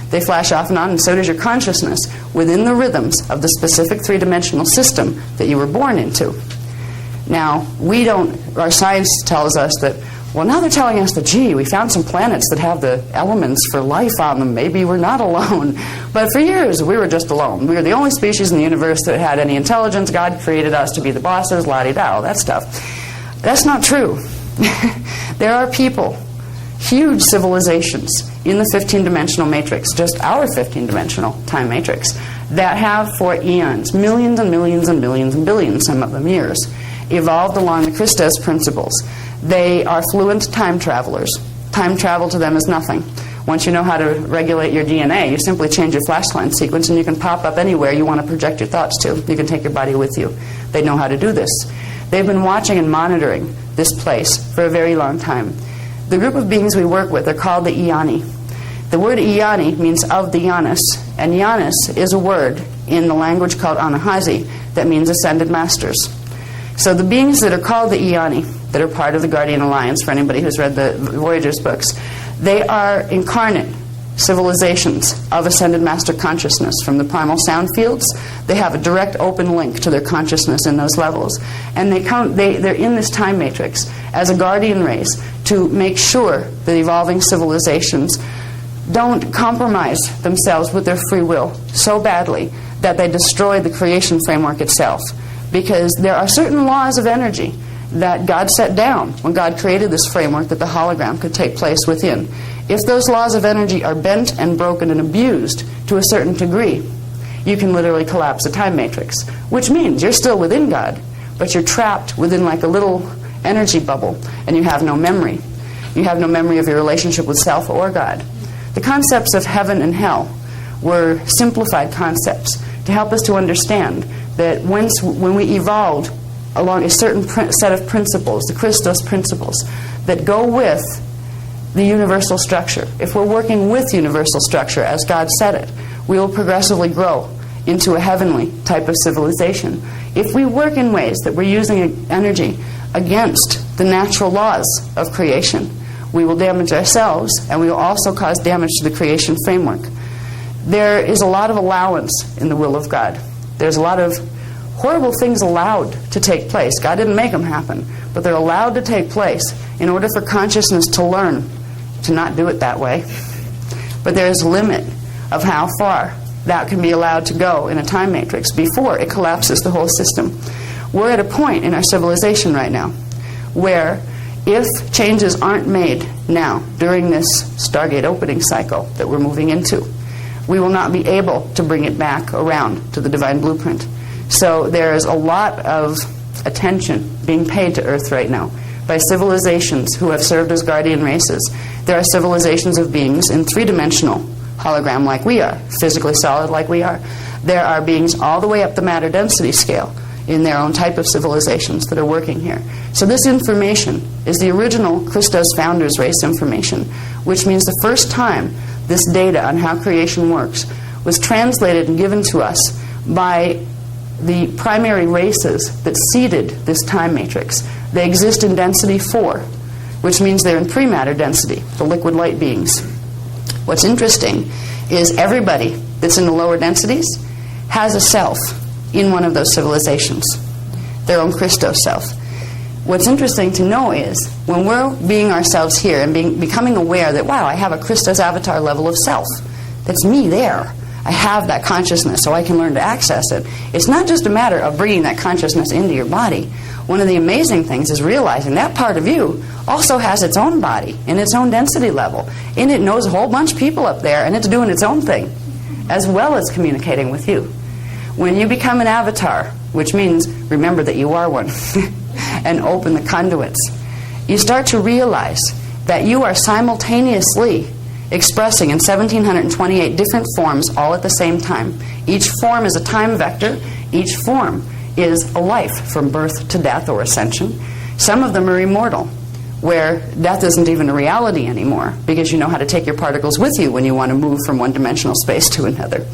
They flash off and on, and so does your consciousness, within the rhythms of the specific 3-dimensional system that you were born into. Now, our science tells us that, well, now they're telling us that, gee, we found some planets that have the elements for life on them. Maybe we're not alone. But for years, we were just alone. We were the only species in the universe that had any intelligence. God created us to be the bosses, la-di-da, all that stuff. That's not true. There are people, huge civilizations in the 15-dimensional matrix, just our 15-dimensional time matrix, that have for eons, millions and millions and millions and billions, some of them years, evolved along the Christos principles. They are fluent time travelers. Time travel to them is nothing. Once you know how to regulate your DNA, you simply change your flashline sequence and you can pop up anywhere you want to project your thoughts to. You can take your body with you. They know how to do this. They've been watching and monitoring this place for a very long time. The group of beings we work with are called the Iani. The word Iani means of the Yanis, and Yanis is a word in the language called Anahazi that means ascended masters. So the beings that are called the Iani, that are part of the Guardian Alliance, for anybody who's read the Voyagers books, they are incarnate civilizations of ascended master consciousness from the primal sound fields. They have a direct open link to their consciousness in those levels. And they're in this time matrix as a guardian race to make sure that evolving civilizations don't compromise themselves with their free will so badly that they destroy the creation framework itself. Because there are certain laws of energy that God set down when God created this framework that the hologram could take place within. if those laws of energy are bent and broken and abused to a certain degree, you can literally collapse a time matrix, which means you're still within God, but you're trapped within like a little energy bubble, and you have no memory. You have no memory of your relationship with self or God. The concepts of heaven and hell were simplified concepts to help us to understand that when we evolved along a certain set of principles, the Christos principles, that go with the universal structure. If we're working with universal structure, as God said it, we will progressively grow into a heavenly type of civilization. If we work in ways that we're using energy against the natural laws of creation, we will damage ourselves, and we will also cause damage to the creation framework. There is a lot of allowance in the will of God. There's a lot of horrible things allowed to take place. God didn't make them happen, but they're allowed to take place in order for consciousness to learn to not do it that way. But there's a limit of how far that can be allowed to go in a time matrix before it collapses the whole system. We're at a point in our civilization right now where if changes aren't made now during this Stargate opening cycle that we're moving into, we will not be able to bring it back around to the divine blueprint. So there's a lot of attention being paid to Earth right now by civilizations who have served as guardian races. There are civilizations of beings in three-dimensional hologram like we are, physically solid like we are. There are beings all the way up the matter density scale in their own type of civilizations that are working here. So this information is the original Christos Founders Race information, which means the first time this data on how creation works was translated and given to us by the primary races that seeded this time matrix. They exist in density 4, which means they're in pre-matter density, the liquid light beings. What's interesting is everybody that's in the lower densities has a self in one of those civilizations, their own Christos self. What's interesting to know is when we're being ourselves here and becoming aware that, wow, I have a Christos avatar level of self, that's me there. I have that consciousness so I can learn to access it. It's not just a matter of bringing that consciousness into your body. One of the amazing things is realizing that part of you also has its own body and its own density level. And it knows a whole bunch of people up there, and it's doing its own thing, as well as communicating with you. When you become an avatar, which means remember that you are one, and open the conduits, you start to realize that you are simultaneously expressing in 1,728 different forms all at the same time. Each form is a time vector. Each form is a life from birth to death or ascension. Some of them are immortal, where death isn't even a reality anymore because you know how to take your particles with you when you want to move from one dimensional space to another.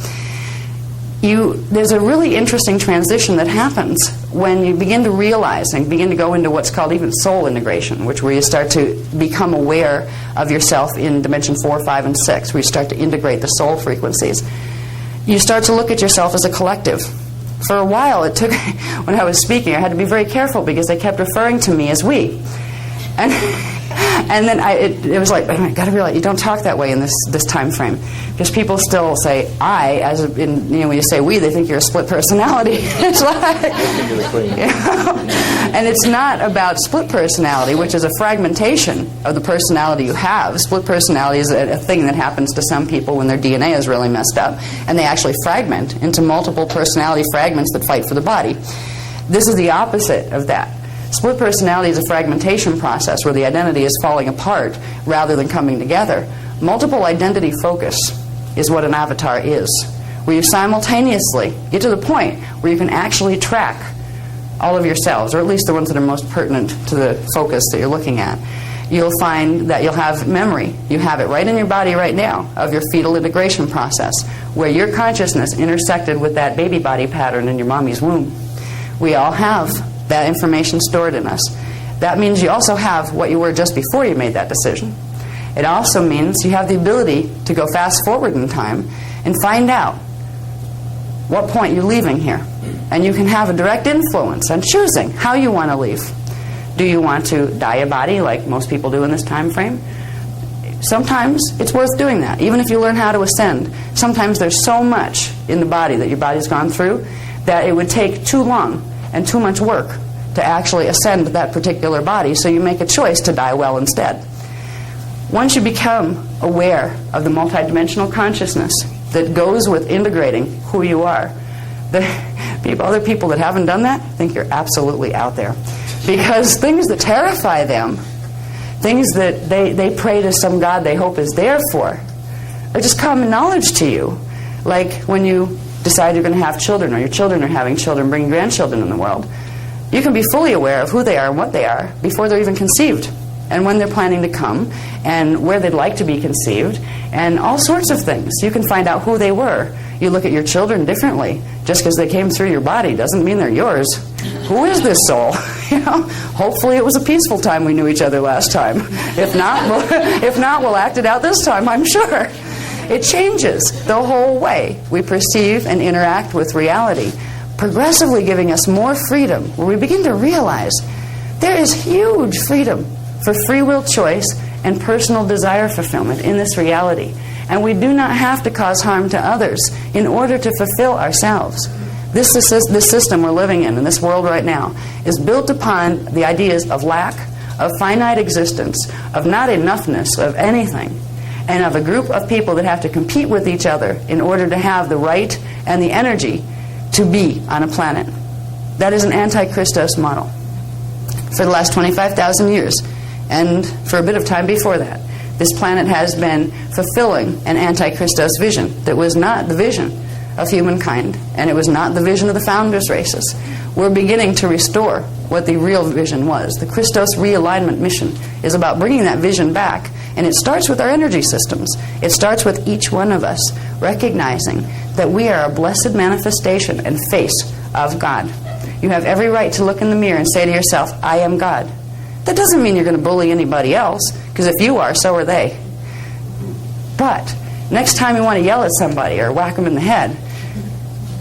There's a really interesting transition that happens when you begin to realize and begin to go into what's called even soul integration, where you start to become aware of yourself in dimension 4, 5, and 6, where you start to integrate the soul frequencies. You start to look at yourself as a collective. For a while, it took, when I was speaking, I had to be very careful because they kept referring to me as we. And then it was like, I got to realize you don't talk that way in this time frame, because people still say I, as in, when you say we, they think you're a split personality. It's like, and it's not about split personality, which is a fragmentation of the personality you have. Split personality is a thing that happens to some people when their DNA is really messed up, and they actually fragment into multiple personality fragments that fight for the body. This is the opposite of that. Split personality is a fragmentation process where the identity is falling apart rather than coming together. Multiple identity focus is what an avatar is, where you simultaneously get to the point where you can actually track all of yourselves, or at least the ones that are most pertinent to the focus that you're looking at. You'll find that you'll have memory. You have it right in your body right now of your fetal integration process, where your consciousness intersected with that baby body pattern in your mommy's womb. We all have that information stored in us. That means you also have what you were just before you made that decision. It also means you have the ability to go fast forward in time and find out what point you're leaving here. And you can have a direct influence on choosing how you want to leave. Do you want to die a body like most people do in this time frame? Sometimes it's worth doing that, even if you learn how to ascend. Sometimes there's so much in the body that your body's gone through that it would take too long and too much work to actually ascend that particular body, so you make a choice to die well instead. Once you become aware of the multidimensional consciousness that goes with integrating who you are, other people that haven't done that think you're absolutely out there. Because things that terrify them, things that they pray to some God they hope is there for, are just common knowledge to you. Like when you decide you're going to have children, or your children are having children, bringing grandchildren in the world, you can be fully aware of who they are and what they are before they're even conceived, and when they're planning to come, and where they'd like to be conceived, and all sorts of things. You can find out who they were. You look at your children differently. Just because they came through your body doesn't mean they're yours. Who is this soul? Hopefully it was a peaceful time we knew each other last time. If not, we'll act it out this time, I'm sure. It changes the whole way we perceive and interact with reality, progressively giving us more freedom, where we begin to realize there is huge freedom for free will choice and personal desire fulfillment in this reality. And we do not have to cause harm to others in order to fulfill ourselves. This system we're living in this world right now, is built upon the ideas of lack, of finite existence, of not enoughness of anything, and of a group of people that have to compete with each other in order to have the right and the energy to be on a planet. That is an anti-Christos model. For the last 25,000 years, and for a bit of time before that, this planet has been fulfilling an anti-Christos vision that was not the vision of humankind, and it was not the vision of the founders' races. We're beginning to restore what the real vision was. The Christos realignment mission is about bringing that vision back, and it starts with our energy systems. It starts with each one of us recognizing that we are a blessed manifestation and face of God. You have every right to look in the mirror and say to yourself, I am God. That doesn't mean you're going to bully anybody else, because if you are, so are they. But next time you want to yell at somebody or whack them in the head,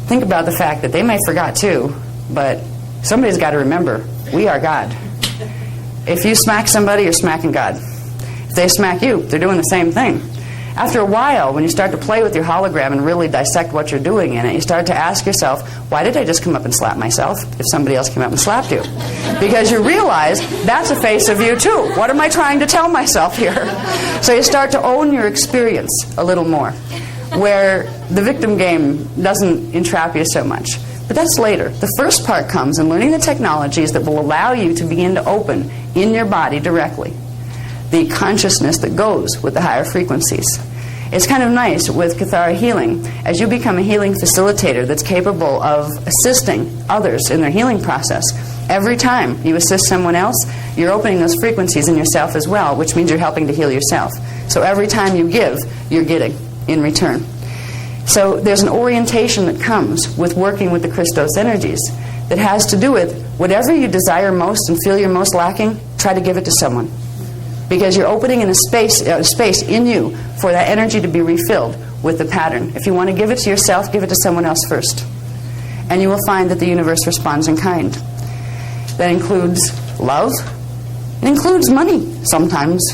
think about the fact that they may forgot too, but somebody's got to remember, we are God. If you smack somebody, you're smacking God. If they smack you, they're doing the same thing. After a while, when you start to play with your hologram and really dissect what you're doing in it, you start to ask yourself, why did I just come up and slap myself if somebody else came up and slapped you? Because you realize that's a face of you too. What am I trying to tell myself here? So you start to own your experience a little more, where the victim game doesn't entrap you so much. But that's later. The first part comes in learning the technologies that will allow you to begin to open in your body directly the consciousness that goes with the higher frequencies. It's kind of nice with Kathara healing, as you become a healing facilitator that's capable of assisting others in their healing process. Every time you assist someone else, you're opening those frequencies in yourself as well, which means you're helping to heal yourself. So every time you give, you're getting in return. So there's an orientation that comes with working with the Christos energies that has to do with whatever you desire most and feel you're most lacking, try to give it to someone. Because you're opening in a space in you for that energy to be refilled with the pattern. If you want to give it to yourself, give it to someone else first. And you will find that the universe responds in kind. That includes love. It includes money sometimes,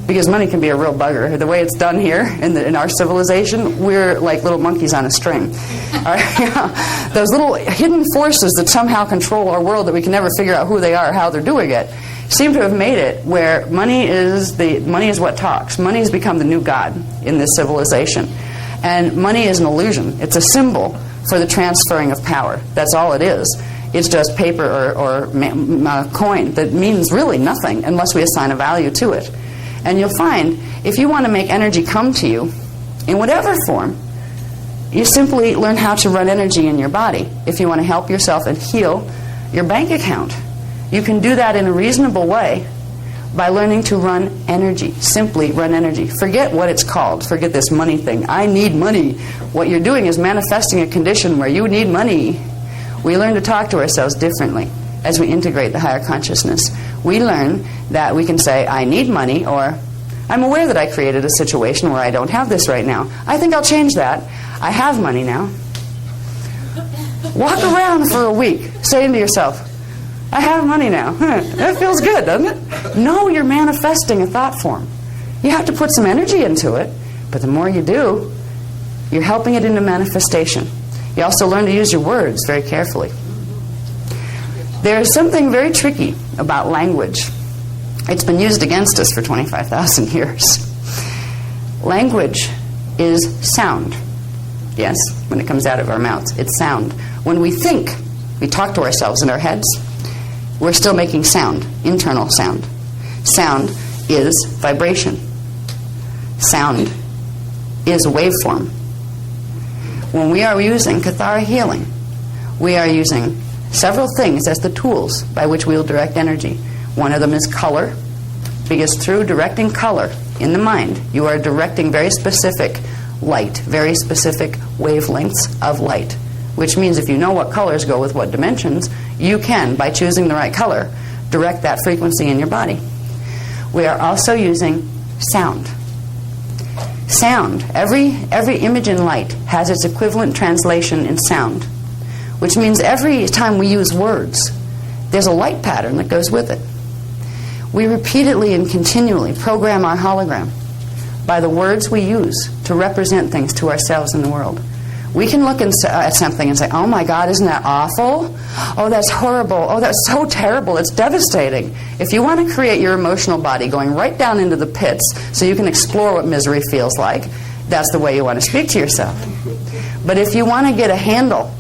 because money can be a real bugger. The way it's done here in our civilization, we're like little monkeys on a string. All right? Those little hidden forces that somehow control our world that we can never figure out who they are or how they're doing it seem to have made it where money is what talks. Money has become the new god in this civilization. And money is an illusion. It's a symbol for the transferring of power. That's all it is. It's just paper or coin that means really nothing unless we assign a value to it. And you'll find, if you want to make energy come to you, in whatever form, you simply learn how to run energy in your body. If you want to help yourself and heal your bank account, you can do that in a reasonable way by learning to run energy. Simply run energy. Forget what it's called. Forget this money thing. I need money. What you're doing is manifesting a condition where you need money. We learn to talk to ourselves differently as we integrate the higher consciousness. We learn that we can say, I need money, or I'm aware that I created a situation where I don't have this right now. I think I'll change that. I have money now. Walk around for a week saying to yourself, I have money now. That feels good, doesn't it? No, you're manifesting a thought form. You have to put some energy into it, but the more you do, you're helping it into manifestation. You also learn to use your words very carefully. There's something very tricky about language. It's been used against us for 25,000 years. Language is sound. Yes, when it comes out of our mouths, it's sound. When we think, we talk to ourselves in our heads, we're still making sound, internal sound. Sound is vibration. Sound is a waveform. When we are using Kathara healing, we are using several things as the tools by which we will direct energy. One of them is color, because through directing color in the mind, you are directing very specific light, very specific wavelengths of light, which means if you know what colors go with what dimensions, you can, by choosing the right color, direct that frequency in your body. We are also using sound. Sound, every image in light has its equivalent translation in sound, which means every time we use words, there's a light pattern that goes with it. We repeatedly and continually program our hologram by the words we use to represent things to ourselves in the world. We can look at something and say, oh my God, isn't that awful? Oh, that's horrible. Oh, that's so terrible. It's devastating. If you want to create your emotional body going right down into the pits so you can explore what misery feels like, that's the way you want to speak to yourself. But if you want to get a handle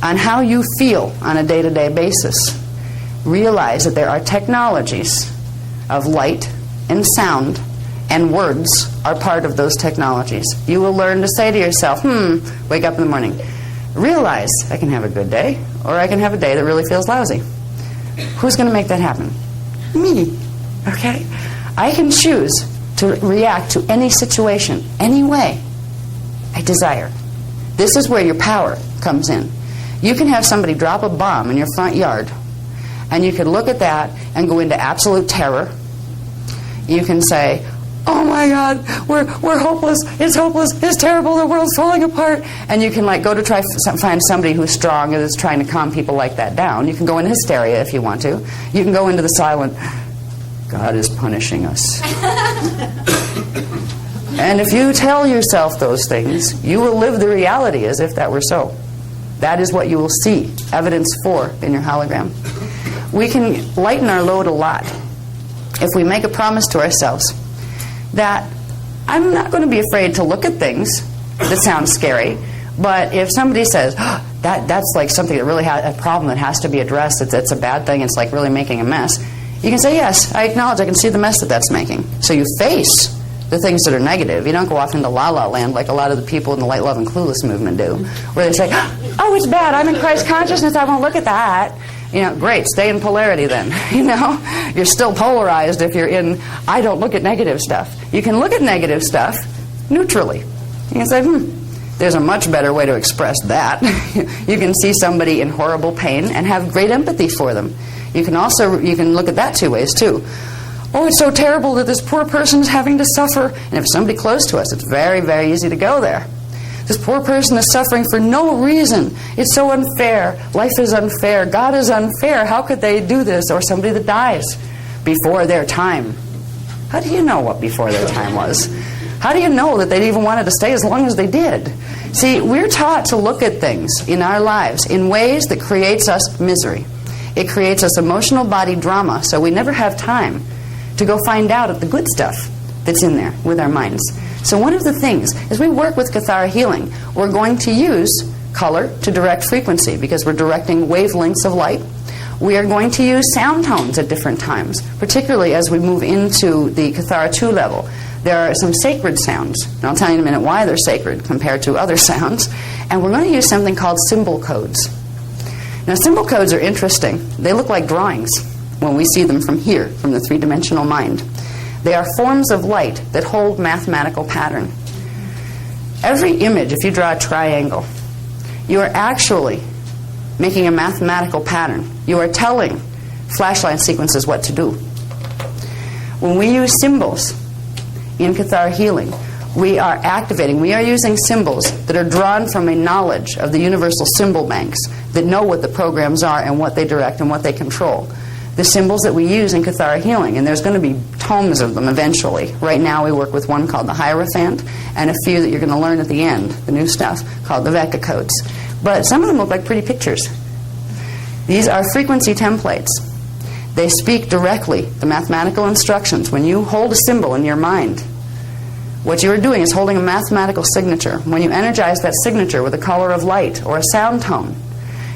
on how you feel on a day-to-day basis, realize that there are technologies of light and sound, and words are part of those technologies. You will learn to say to yourself, wake up in the morning, realize I can have a good day, or I can have a day that really feels lousy. Who's going to make that happen? Me. Okay? I can choose to react to any situation, any way I desire. This is where your power comes in. You can have somebody drop a bomb in your front yard, and you can look at that and go into absolute terror. You can say, oh my God, we're hopeless, it's terrible, the world's falling apart. And you can go to try find somebody who's strong and is trying to calm people like that down. You can go into hysteria if you want to. You can go into the silent, God is punishing us. And if you tell yourself those things, you will live the reality as if that were so. That is what you will see evidence for in your hologram. We can lighten our load a lot if we make a promise to ourselves that I'm not going to be afraid to look at things that sound scary, but if somebody says, that's like something that really has a problem that has to be addressed, it's a bad thing, it's like really making a mess, you can say, yes, I acknowledge, I can see the mess that's making. So you face the things that are negative. You don't go off into la-la land like a lot of the people in the Light, Love, and Clueless movement do, where they say, oh, it's bad, I'm in Christ consciousness, I won't look at that. Great, stay in polarity then. You're still polarized if you're in, I don't look at negative stuff. You can look at negative stuff neutrally. You can say, there's a much better way to express that. You can see somebody in horrible pain and have great empathy for them. You can look at that two ways too. Oh, it's so terrible that this poor person's having to suffer. And if somebody close to us, it's very, very easy to go there. This poor person is suffering for no reason. It's so unfair. Life is unfair. God is unfair. How could they do this? Or somebody that dies before their time. How do you know what before their time was? How do you know that they even wanted to stay as long as they did? See, we're taught to look at things in our lives in ways that creates us misery. It creates us emotional body drama, so we never have time to go find out the good stuff that's in there with our minds. So one of the things, as we work with Kathara healing, we're going to use color to direct frequency because we're directing wavelengths of light. We are going to use sound tones at different times, particularly as we move into the Kathara 2 level. There are some sacred sounds, and I'll tell you in a minute why they're sacred compared to other sounds. And we're going to use something called symbol codes. Now, symbol codes are interesting. They look like drawings when we see them from here, from the three-dimensional mind. They are forms of light that hold mathematical pattern. Every image, if you draw a triangle, you are actually making a mathematical pattern. You are telling flashlight sequences what to do. When we use symbols in Kathara healing, we are activating, we are using symbols that are drawn from a knowledge of the universal symbol banks that know what the programs are and what they direct and what they control. The symbols that we use in Kathara healing, and there's going to be tomes of them eventually. Right now we work with one called the Hierophant and a few that you're going to learn at the end, the new stuff, called the Vecca codes. But some of them look like pretty pictures. These are frequency templates They speak directly the mathematical instructions. When you hold a symbol in your mind, what you are doing is holding a mathematical signature. When you energize that signature with a color of light or a sound tone,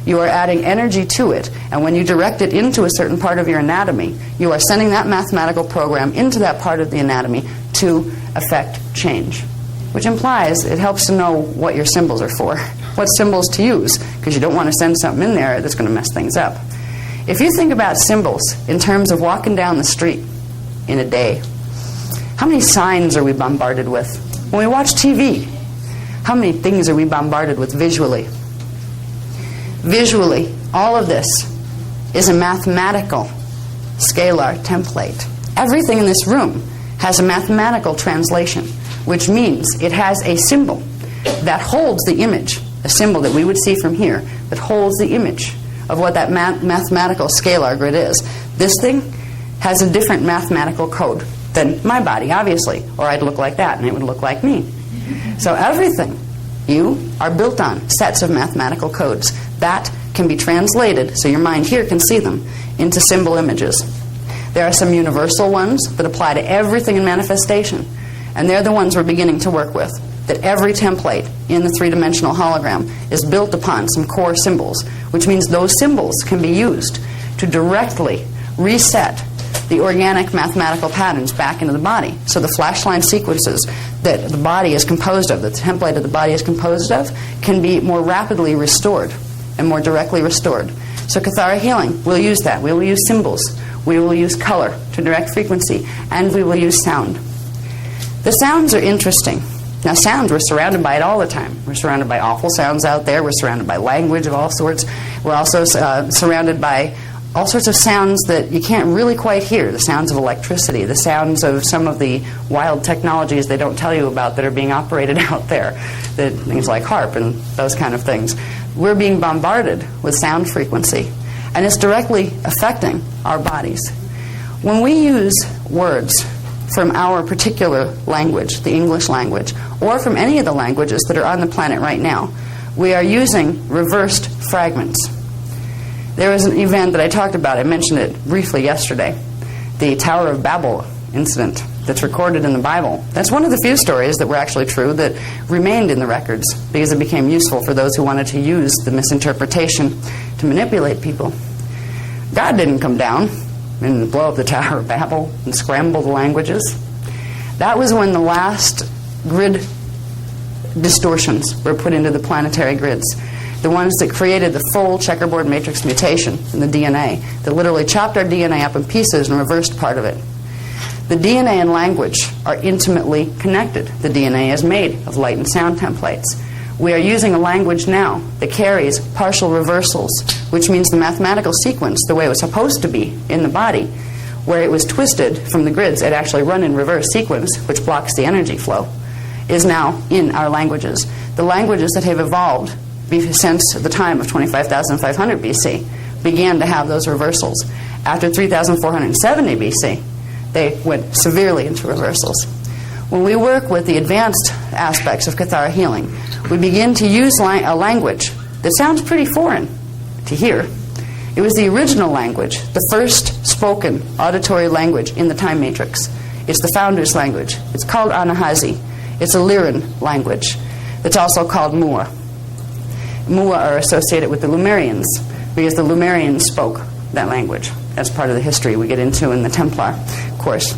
you are adding energy to it, and when you direct it into a certain part of your anatomy, you are sending that mathematical program into that part of the anatomy to affect change, which implies it helps to know what your symbols are for, what symbols to use, because you don't want to send something in there that's going to mess things up. If you think about symbols in terms of walking down the street in a day, how many signs are we bombarded with? When we watch TV, how many things are we bombarded with visually? Visually, all of this is a mathematical scalar template. Everything in this room has a mathematical translation, which means it has a symbol that holds the image, a symbol that we would see from here, that holds the image of what that mathematical scalar grid is. This thing has a different mathematical code than my body, obviously, or I'd look like that and it would look like me. So everything you are built on sets of mathematical codes that can be translated, so your mind here can see them, into symbol images. There are some universal ones that apply to everything in manifestation, and they're the ones we're beginning to work with, that every template in the three-dimensional hologram is built upon some core symbols, which means those symbols can be used to directly reset the organic mathematical patterns back into the body. So the flashline sequences that the body is composed of, the template of the body is composed of, can be more rapidly restored and more directly restored. So Kathara healing, we'll use that. We will use symbols. We will use color to direct frequency, and we will use sound. The sounds are interesting. Now, sounds, we're surrounded by it all the time. We're surrounded by awful sounds out there. We're surrounded by language of all sorts. We're also surrounded by all sorts of sounds that you can't really quite hear. The sounds of electricity, the sounds of some of the wild technologies they don't tell you about that are being operated out there, things like HARP and those kind of things. We're being bombarded with sound frequency, and it's directly affecting our bodies. When we use words from our particular language, the English language, or from any of the languages that are on the planet right now, we are using reversed fragments. There was an event that I talked about, I mentioned it briefly yesterday, the Tower of Babel incident that's recorded in the Bible. That's one of the few stories that were actually true that remained in the records because it became useful for those who wanted to use the misinterpretation to manipulate people. God didn't come down and blow up the Tower of Babel and scramble the languages. That was when the last grid distortions were put into the planetary grids. The ones that created the full checkerboard matrix mutation in the DNA, that literally chopped our DNA up in pieces and reversed part of it. The DNA and language are intimately connected. The DNA is made of light and sound templates. We are using a language now that carries partial reversals, which means the mathematical sequence, the way it was supposed to be in the body, where it was twisted from the grids, it actually run in reverse sequence, which blocks the energy flow, is now in our languages. The languages that have evolved since the time of 25,500 BC began to have those reversals. After 3,470 BC, they went severely into reversals. When we work with the advanced aspects of Kathara healing, we begin to use a language that sounds pretty foreign to hear. It was the original language, the first spoken auditory language in the time matrix. It's the founder's language. It's called Anahazi. It's a Lyran language. It's also called Mua. Mua are associated with the Lemurians because the Lemurians spoke that language. That's part of the history we get into in the Templar course.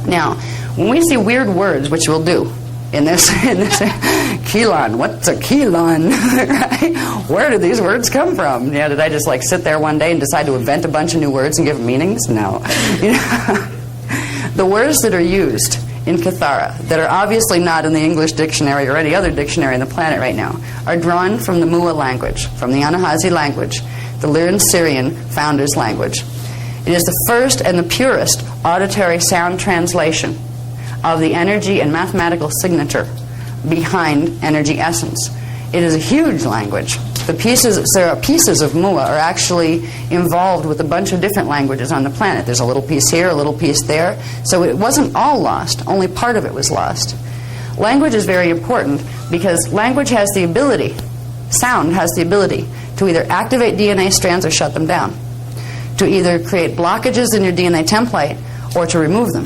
Now, when we see weird words, which we'll do in this Kilon, what's a Kilon? Right? Where did these words come from? Yeah, did I just like sit there one day and decide to invent a bunch of new words and give them meanings? No. You know, the words that are used in Kathara, that are obviously not in the English dictionary or any other dictionary on the planet right now, are drawn from the Mua language, from the Anahazi language, the Lyran Syrian founder's language. It is the first and the purest auditory sound translation of the energy and mathematical signature behind energy essence. It is a huge language. There are pieces of Mua are actually involved with a bunch of different languages on the planet. There's a little piece here, a little piece there. So it wasn't all lost. Only part of it was lost. Language is very important because language has the ability, sound has the ability, to either activate DNA strands or shut them down, to either create blockages in your DNA template or to remove them.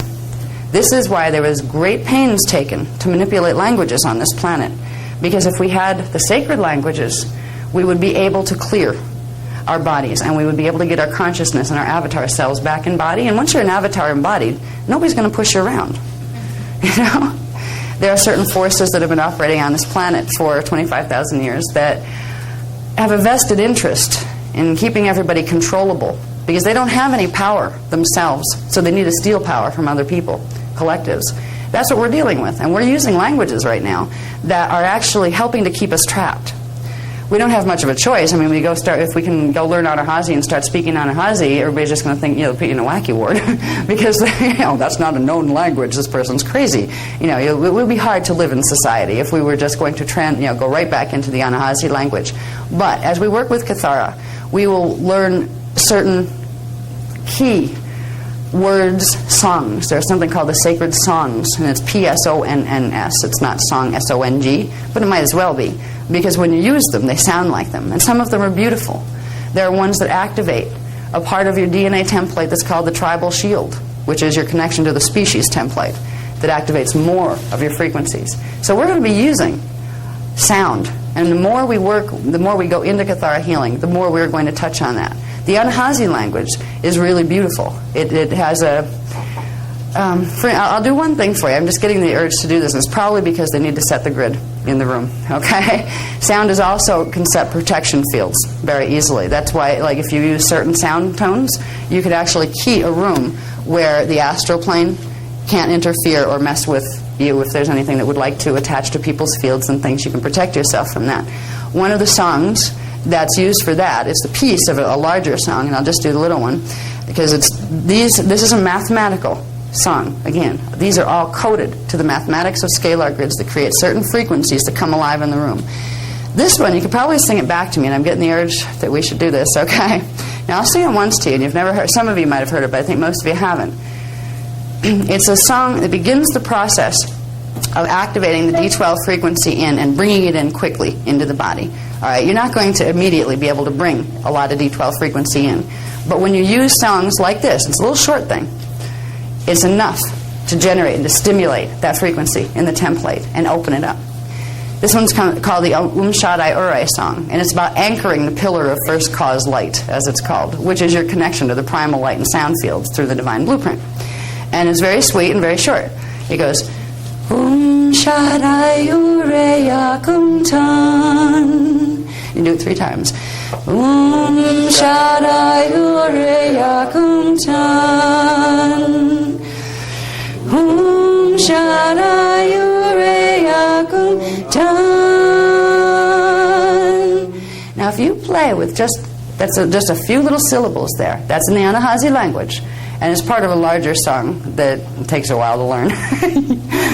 This is why there was great pains taken to manipulate languages on this planet. Because if we had the sacred languages, we would be able to clear our bodies, and we would be able to get our consciousness and our avatar selves back in body. And once you're an avatar embodied, nobody's going to push you around. You know? There are certain forces that have been operating on this planet for 25,000 years that have a vested interest in keeping everybody controllable, because they don't have any power themselves, so they need to steal power from other people, collectives. That's what we're dealing with, and we're using languages right now that are actually helping to keep us trapped. We don't have much of a choice. I mean, if we can go learn Anahazi and start speaking Anahazi, everybody's just going to think, put you in a wacky ward because, that's not a known language. This person's crazy. It would be hard to live in society if we were just going to go right back into the Anahazi language. But as we work with Kathara, we will learn certain key words, songs. There's something called the sacred songs, and it's P-S-O-N-N-S. It's not song, S-O-N-G, but it might as well be, because when you use them, they sound like them, and some of them are beautiful. There are ones that activate a part of your DNA template that's called the tribal shield, which is your connection to the species template, that activates more of your frequencies. So we're going to be using sound, and the more we work, the more we go into Kathara healing, the more we're going to touch on that. The Anahazi language is really beautiful. It has a... I'll do one thing for you. I'm just getting the urge to do this, and it's probably because they need to set the grid in the room, okay? Sound can set protection fields very easily. That's why, if you use certain sound tones, you could actually key a room where the astral plane can't interfere or mess with you if there's anything that would like to attach to people's fields and things. You can protect yourself from that. One of the songs that's used for that is the piece of a larger song, and I'll just do the little one, because this is a mathematical song. Again, these are all coded to the mathematics of scalar grids that create certain frequencies that come alive in the room. This one, you could probably sing it back to me, and I'm getting the urge that we should do this, okay? Now, I'll sing it once to you, and you've never heard, some of you might have heard it, but I think most of you haven't. It's a song that begins the process of activating the D12 frequency in and bringing it in quickly into the body. All right, you're not going to immediately be able to bring a lot of D12 frequency in. But when you use songs like this, it's a little short thing, it's enough to generate and to stimulate that frequency in the template and open it up. This one's called the Shaddai Ure song, and it's about anchoring the pillar of first cause light, as it's called, which is your connection to the primal light and sound fields through the divine blueprint. And it's very sweet and very short. It goes, Shaddai Ure Yakum Tan. You do it 3 times. Shaddai Ure Yakum Tan. Shaddai Ure Yakum Tan. Now, if you play with just a few little syllables there, that's in the Anahazi language, and it's part of a larger song that takes a while to learn.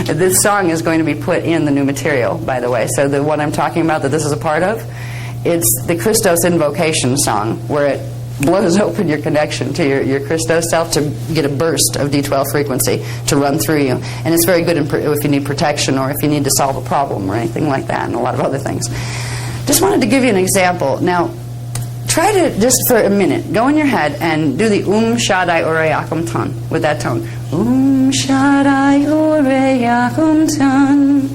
This song is going to be put in the new material, by the way. So the one I'm talking about that this is a part of, it's the Christos invocation song, where it blows open your connection to your Christos self to get a burst of D12 frequency to run through you. And it's very good if you need protection or if you need to solve a problem or anything like that, and a lot of other things. Just wanted to give you an example. Now, try to, just for a minute, go in your head and do the Shaddai Ure Yakum Tan with that tone. Shaddai Ure Yakum Tan.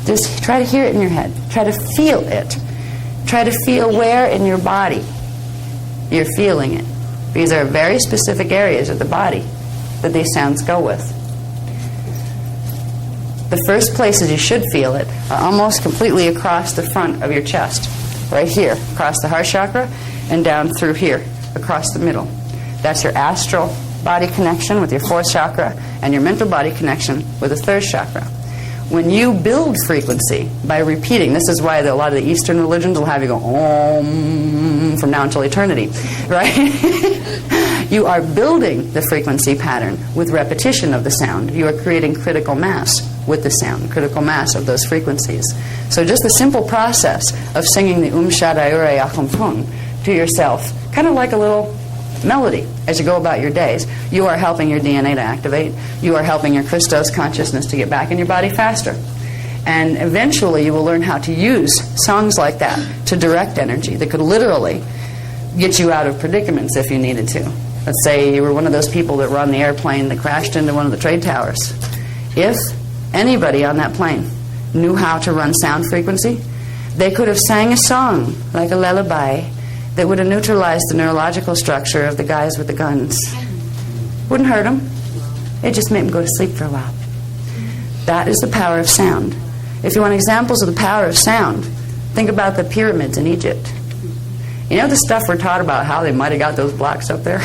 Just try to hear it in your head. Try to feel it. Try to feel where in your body you're feeling it. These are very specific areas of the body that these sounds go with. The first places you should feel it are almost completely across the front of your chest. Right here, across the heart chakra, and down through here, across the middle. That's your astral body connection with your 4th chakra, and your mental body connection with the 3rd chakra. When you build frequency by repeating, this is why a lot of the Eastern religions will have you go Om from now until eternity, right? You are building the frequency pattern with repetition of the sound. You are creating critical mass with the sound, critical mass of those frequencies. So just the simple process of singing the Shaddai Ure Yakum Tan to yourself, kind of like a little melody as you go about your days, you are helping your DNA to activate. You are helping your Christos consciousness to get back in your body faster. And eventually you will learn how to use songs like that to direct energy that could literally get you out of predicaments if you needed to. Let's say you were one of those people that were on the airplane that crashed into one of the trade towers. If anybody on that plane knew how to run sound frequency, they could have sang a song, like a lullaby, that would have neutralized the neurological structure of the guys with the guns. Wouldn't hurt them. It just made them go to sleep for a while. That is the power of sound. If you want examples of the power of sound, think about the pyramids in Egypt. You know the stuff we're taught about how they might have got those blocks up there?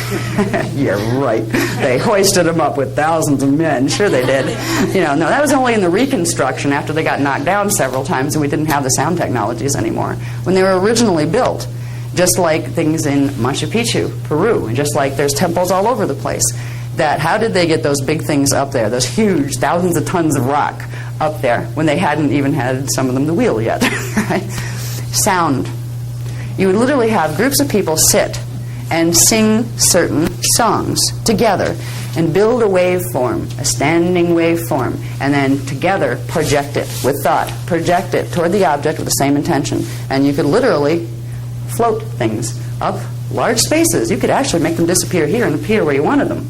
Yeah, right. They hoisted them up with thousands of men. Sure they did. No, that was only in the reconstruction after they got knocked down several times and we didn't have the sound technologies anymore. When they were originally built, just like things in Machu Picchu, Peru, and just like there's temples all over the place, that how did they get those big things up there, those huge thousands of tons of rock up there when they hadn't even had, some of them, the wheel yet? Right? Sound. You would literally have groups of people sit and sing certain songs together and build a waveform, a standing waveform, and then together project it with thought, project it toward the object with the same intention. And you could literally float things up large spaces. You could actually make them disappear here and appear where you wanted them.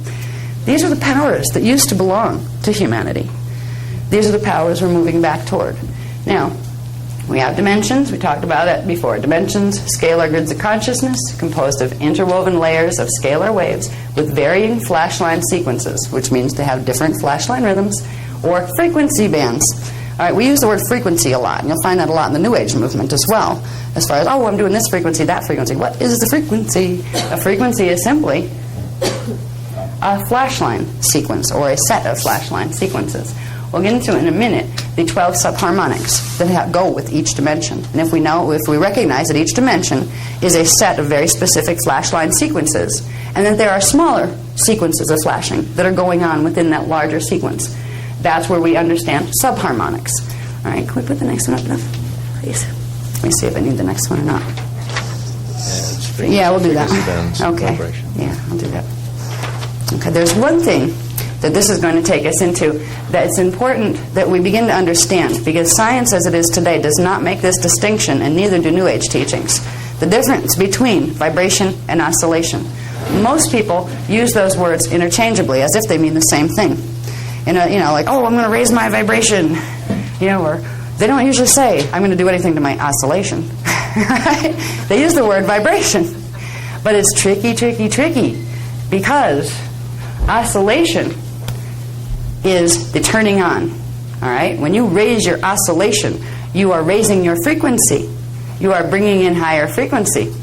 These are the powers that used to belong to humanity. These are the powers we're moving back toward. Now, we have dimensions. We talked about it before. Dimensions, scalar grids of consciousness, composed of interwoven layers of scalar waves with varying flash line sequences, which means they have different flash line rhythms, or frequency bands. All right, we use the word frequency a lot, and you'll find that a lot in the New Age movement as well, as far as, oh, I'm doing this frequency, that frequency. What is the frequency? A frequency is simply a flash line sequence, or a set of flash line sequences. We'll get into in a minute the 12 subharmonics that go with each dimension. And if we recognize that each dimension is a set of very specific flash line sequences, and that there are smaller sequences of flashing that are going on within that larger sequence, that's where we understand subharmonics. All right, can we put the next one up, please? Let me see if I need the next one or not. Yeah, we'll do that. Okay. Yeah, I'll do that. Okay, there's one thing that this is going to take us into that it's important that we begin to understand, because science as it is today does not make this distinction, and neither do New Age teachings. The difference between vibration and oscillation. Most people use those words interchangeably as if they mean the same thing. Like, oh, I'm going to raise my vibration. Or they don't usually say, I'm going to do anything to my oscillation. Right? They use the word vibration. But it's tricky, because oscillation is the turning on. All right? When you raise your oscillation, you are raising your frequency. You are bringing in higher frequency.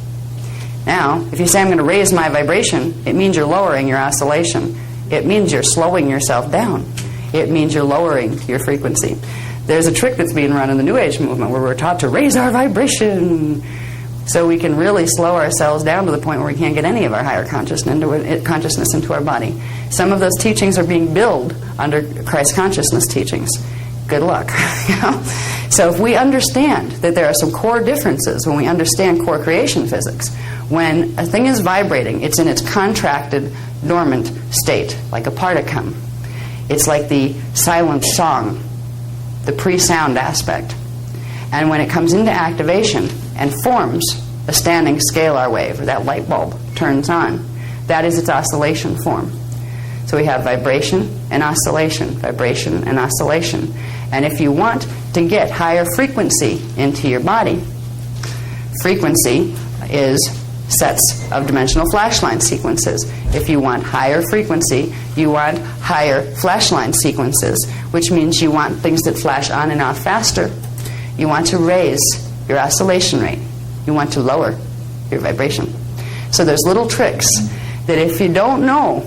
Now, if you say I'm going to raise my vibration, it means you're lowering your oscillation. It means you're slowing yourself down. It means you're lowering your frequency. There's a trick that's being run in the New Age movement where we're taught to raise our vibration so we can really slow ourselves down to the point where we can't get any of our higher consciousness into our body. Some of those teachings are being billed under Christ consciousness teachings. Good luck. So if we understand that there are some core differences when we understand core creation physics, when a thing is vibrating, it's in its contracted, dormant state, like a particum. It's like the silent song, the pre-sound aspect. And when it comes into activation and forms a standing scalar wave, or that light bulb turns on, that is its oscillation form. So we have vibration and oscillation, vibration and oscillation. And if you want to get higher frequency into your body, frequency is sets of dimensional flashline sequences. If you want higher frequency, you want higher flashline sequences, which means you want things that flash on and off faster. You want to raise your oscillation rate. You want to lower your vibration. So there's little tricks that if you don't know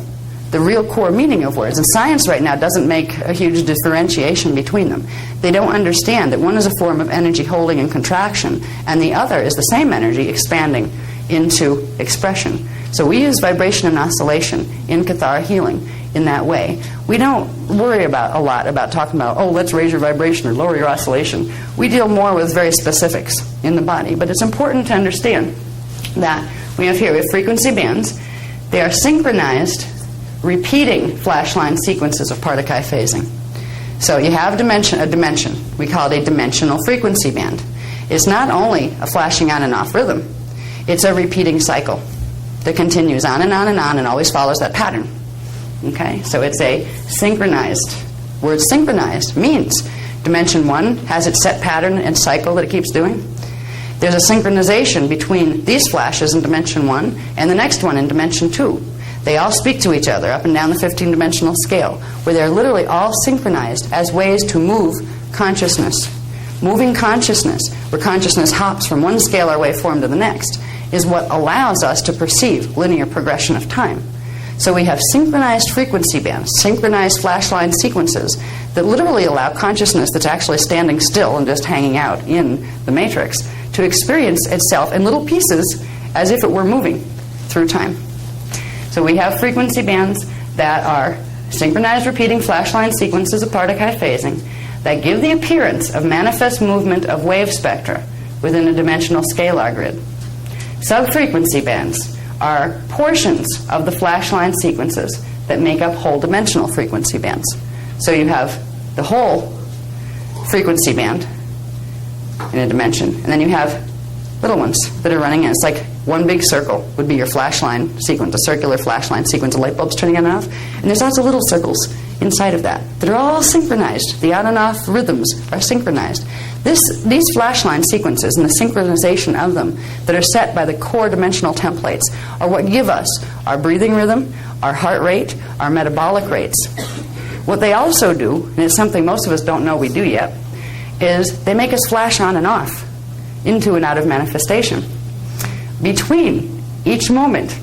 the real core meaning of words, and science right now doesn't make a huge differentiation between them. They don't understand that one is a form of energy holding and contraction, and the other is the same energy expanding into expression. So we use vibration and oscillation in Kathara healing in that way. We don't worry a lot about talking about, oh, let's raise your vibration or lower your oscillation. We deal more with very specifics in the body. But it's important to understand that we have frequency bands. They are synchronized, repeating flashline sequences of particle phasing. So you have a dimension. We call it a dimensional frequency band. It's not only a flashing on and off rhythm. It's a repeating cycle that continues on and on and on and always follows that pattern. Okay? So it's a synchronized. Word synchronized means dimension 1 has its set pattern and cycle that it keeps doing. There's a synchronization between these flashes in dimension 1 and the next one in dimension 2. They all speak to each other up and down the 15-dimensional scale, where they're literally all synchronized as ways to move consciousness. Moving consciousness, where consciousness hops from one scalar waveform to the next, is what allows us to perceive linear progression of time. So we have synchronized frequency bands, synchronized flashline sequences that literally allow consciousness that's actually standing still and just hanging out in the matrix to experience itself in little pieces as if it were moving through time. So we have frequency bands that are synchronized repeating flashline sequences of Partakai phasing that give the appearance of manifest movement of wave spectra within a dimensional scalar grid. Subfrequency bands are portions of the flashline sequences that make up whole dimensional frequency bands. So you have the whole frequency band in a dimension, and then you have little ones that are running in. It's like one big circle would be your flashline sequence, a circular flashline sequence of light bulbs turning on and off. And there's lots of little circles inside of that are all synchronized. The on and off rhythms are synchronized. These flashline sequences and the synchronization of them that are set by the core dimensional templates are what give us our breathing rhythm, our heart rate, our metabolic rates. What they also do, and it's something most of us don't know we do yet, is they make us flash on and off into and out of manifestation. Between each moment,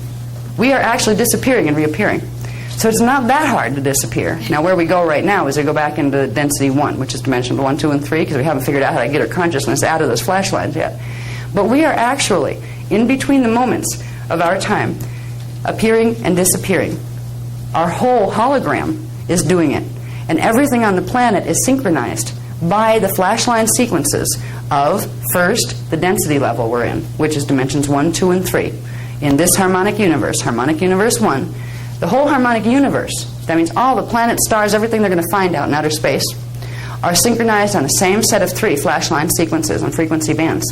we are actually disappearing and reappearing. So it's not that hard to disappear. Now, where we go right now is we go back into density 1, which is dimensional 1, 2, and 3, because we haven't figured out how to get our consciousness out of those flashlines yet. But we are actually, in between the moments of our time, appearing and disappearing. Our whole hologram is doing it. And everything on the planet is synchronized by the flashline sequences of, first, the density level we're in, which is dimensions 1, 2, and 3. In this harmonic universe 1, the whole harmonic universe, that means all the planets, stars, everything they're going to find out in outer space, are synchronized on the same set of 3 flashline sequences and frequency bands.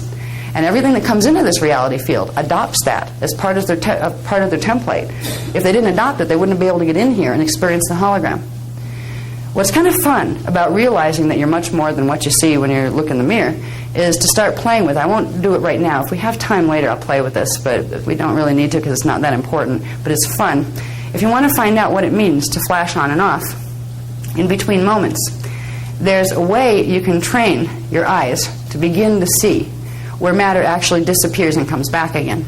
And everything that comes into this reality field adopts that as part of their template. If they didn't adopt it, they wouldn't be able to get in here and experience the hologram. What's kind of fun about realizing that you're much more than what you see when you look in the mirror is to start playing with. I won't do it right now. If we have time later, I'll play with this, but we don't really need to because it's not that important, but it's fun. If you want to find out what it means to flash on and off in between moments, there's a way you can train your eyes to begin to see where matter actually disappears and comes back again.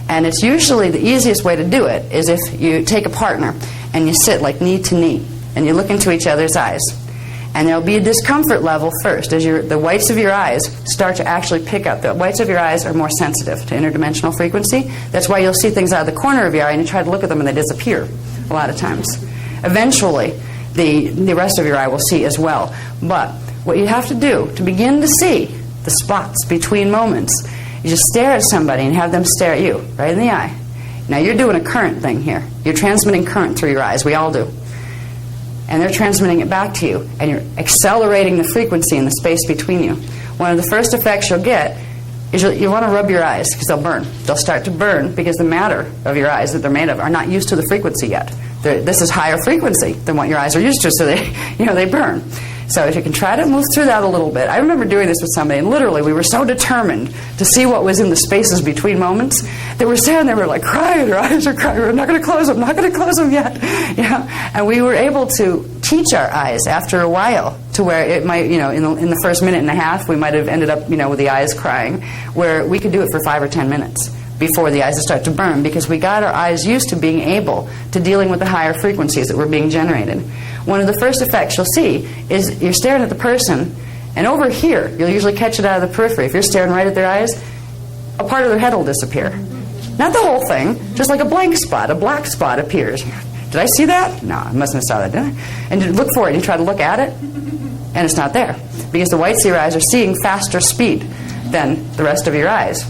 And it's usually the easiest way to do it is if you take a partner and you sit like knee to knee and you look into each other's eyes. And there'll be a discomfort level first as the whites of your eyes start to actually pick up. The whites of your eyes are more sensitive to interdimensional frequency. That's why you'll see things out of the corner of your eye and you try to look at them and they disappear a lot of times. Eventually, the rest of your eye will see as well. But what you have to do to begin to see the spots between moments, you just stare at somebody and have them stare at you right in the eye. Now you're doing a current thing here. You're transmitting current through your eyes. We all do. And they're transmitting it back to you, and you're accelerating the frequency in the space between you. One of the first effects you'll get is you want to rub your eyes because they'll burn. They'll start to burn because the matter of your eyes that they're made of are not used to the frequency yet. This is higher frequency than what your eyes are used to, so they burn. So if you can try to move through that a little bit. I remember doing this with somebody, and literally we were so determined to see what was in the spaces between moments that we're standing there, we're like crying, our eyes are crying, we're not going to close them, not going to close them yet. And we were able to teach our eyes after a while to where it might, in the first minute and a half, we might have ended up, with the eyes crying, where we could do it for 5 or 10 minutes before the eyes would start to burn, because we got our eyes used to being able to dealing with the higher frequencies that were being generated. One of the first effects you'll see is you're staring at the person, and over here, you'll usually catch it out of the periphery. If you're staring right at their eyes, a part of their head will disappear. Not the whole thing, just like a blank spot, a black spot appears. Did I see that? No, I mustn't have saw that, did I? And you look for it, and you try to look at it, and it's not there. Because the whites of your eyes are seeing faster speed than the rest of your eyes.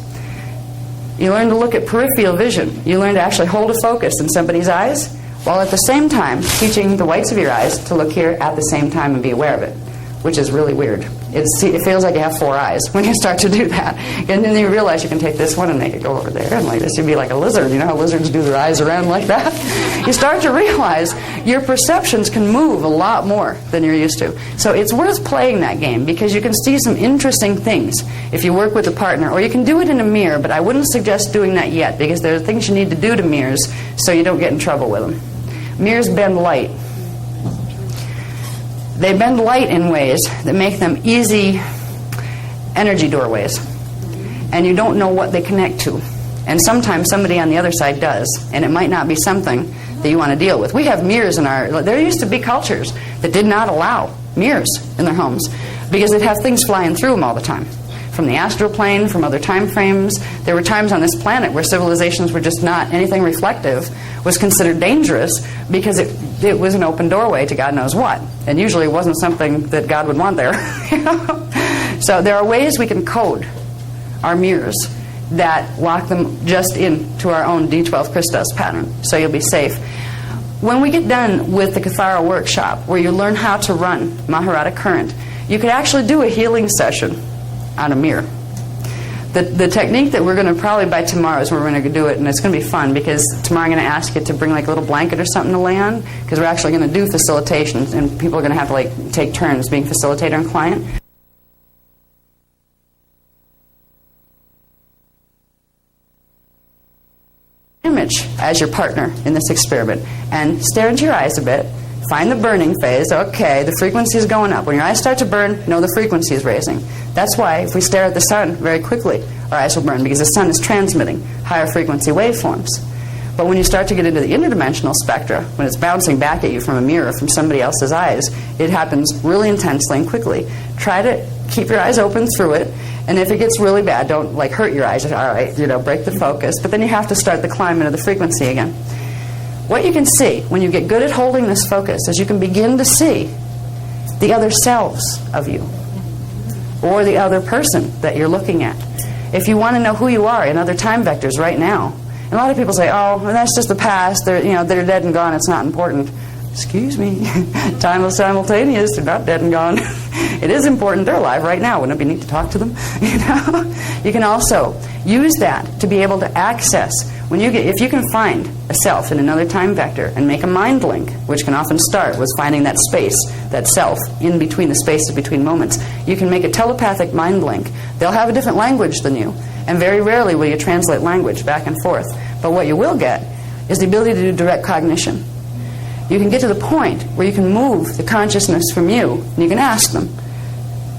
You learn to look at peripheral vision. You learn to actually hold a focus in somebody's eyes, while at the same time teaching the whites of your eyes to look here at the same time and be aware of it. which is really weird. It feels like you have 4 eyes when you start to do that. And then you realize you can take this one and make it go over there, and like this would be like a lizard. You know how lizards do their eyes around like that? You start to realize your perceptions can move a lot more than you're used to. So it's worth playing that game because you can see some interesting things if you work with a partner, or you can do it in a mirror, but I wouldn't suggest doing that yet because there are things you need to do to mirrors so you don't get in trouble with them. Mirrors bend light. They bend light in ways that make them easy energy doorways. And you don't know what they connect to. And sometimes somebody on the other side does. And it might not be something that you want to deal with. We have mirrors in our... There used to be cultures that did not allow mirrors in their homes because they'd have things flying through them all the time. From the astral plane, from other time frames. There were times on this planet where civilizations were just not... Anything reflective was considered dangerous because it was an open doorway to God knows what. And usually it wasn't something that God would want there. So there are ways we can code our mirrors that lock them just into our own D12 Christos pattern, so you'll be safe. When we get done with the Kathara workshop, where you learn how to run Maharata current, you could actually do a healing session on a mirror. The technique that we're going to probably by tomorrow is where we're going to do it, and it's going to be fun because tomorrow I'm going to ask you to bring like a little blanket or something to lay on because we're actually going to do facilitation, and people are going to have to like take turns being facilitator and client. Image as your partner in this experiment and stare into your eyes a bit. Find the burning phase. Okay, the frequency is going up. When your eyes start to burn, know the frequency is raising. That's why if we stare at the sun very quickly, our eyes will burn because the sun is transmitting higher frequency waveforms. But when you start to get into the interdimensional spectra, when it's bouncing back at you from a mirror from somebody else's eyes, it happens really intensely and quickly. Try to keep your eyes open through it, and if it gets really bad, don't like hurt your eyes. All right, break the focus. But then you have to start the climb into the frequency again. What you can see when you get good at holding this focus is you can begin to see the other selves of you or the other person that you're looking at. If you want to know who you are in other time vectors right now, and a lot of people say, oh, well, that's just the past. They're dead and gone. It's not important. Excuse me. Time is simultaneous. They're not dead and gone. It is important. They're alive right now. Wouldn't it be neat to talk to them? You can also use that to be able to access if you can find a self in another time vector and make a mind link, which can often start with finding that space, that self, in between the spaces between moments. You can make a telepathic mind link. They'll have a different language than you, and very rarely will you translate language back and forth. But what you will get is the ability to do direct cognition. You can get to the point where you can move the consciousness from you, and you can ask them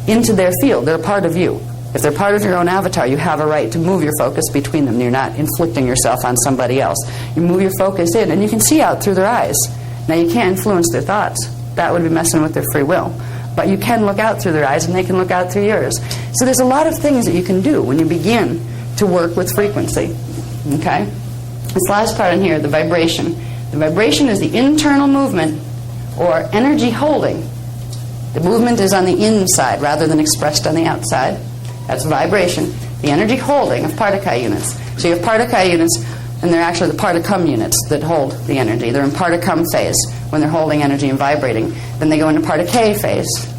into their field. They're a part of you. If they're part of your own avatar, you have a right to move your focus between them. You're not inflicting yourself on somebody else. You move your focus in, and you can see out through their eyes. Now, you can't influence their thoughts. That would be messing with their free will. But you can look out through their eyes, and they can look out through yours. So there's a lot of things that you can do when you begin to work with frequency. Okay? This last part in here, the vibration. The vibration is the internal movement or energy holding. The movement is on the inside rather than expressed on the outside. That's vibration. The energy holding of particle units. So you have particle units, and they're actually the particum units that hold the energy. They're in particum phase when they're holding energy and vibrating. Then they go into particule phase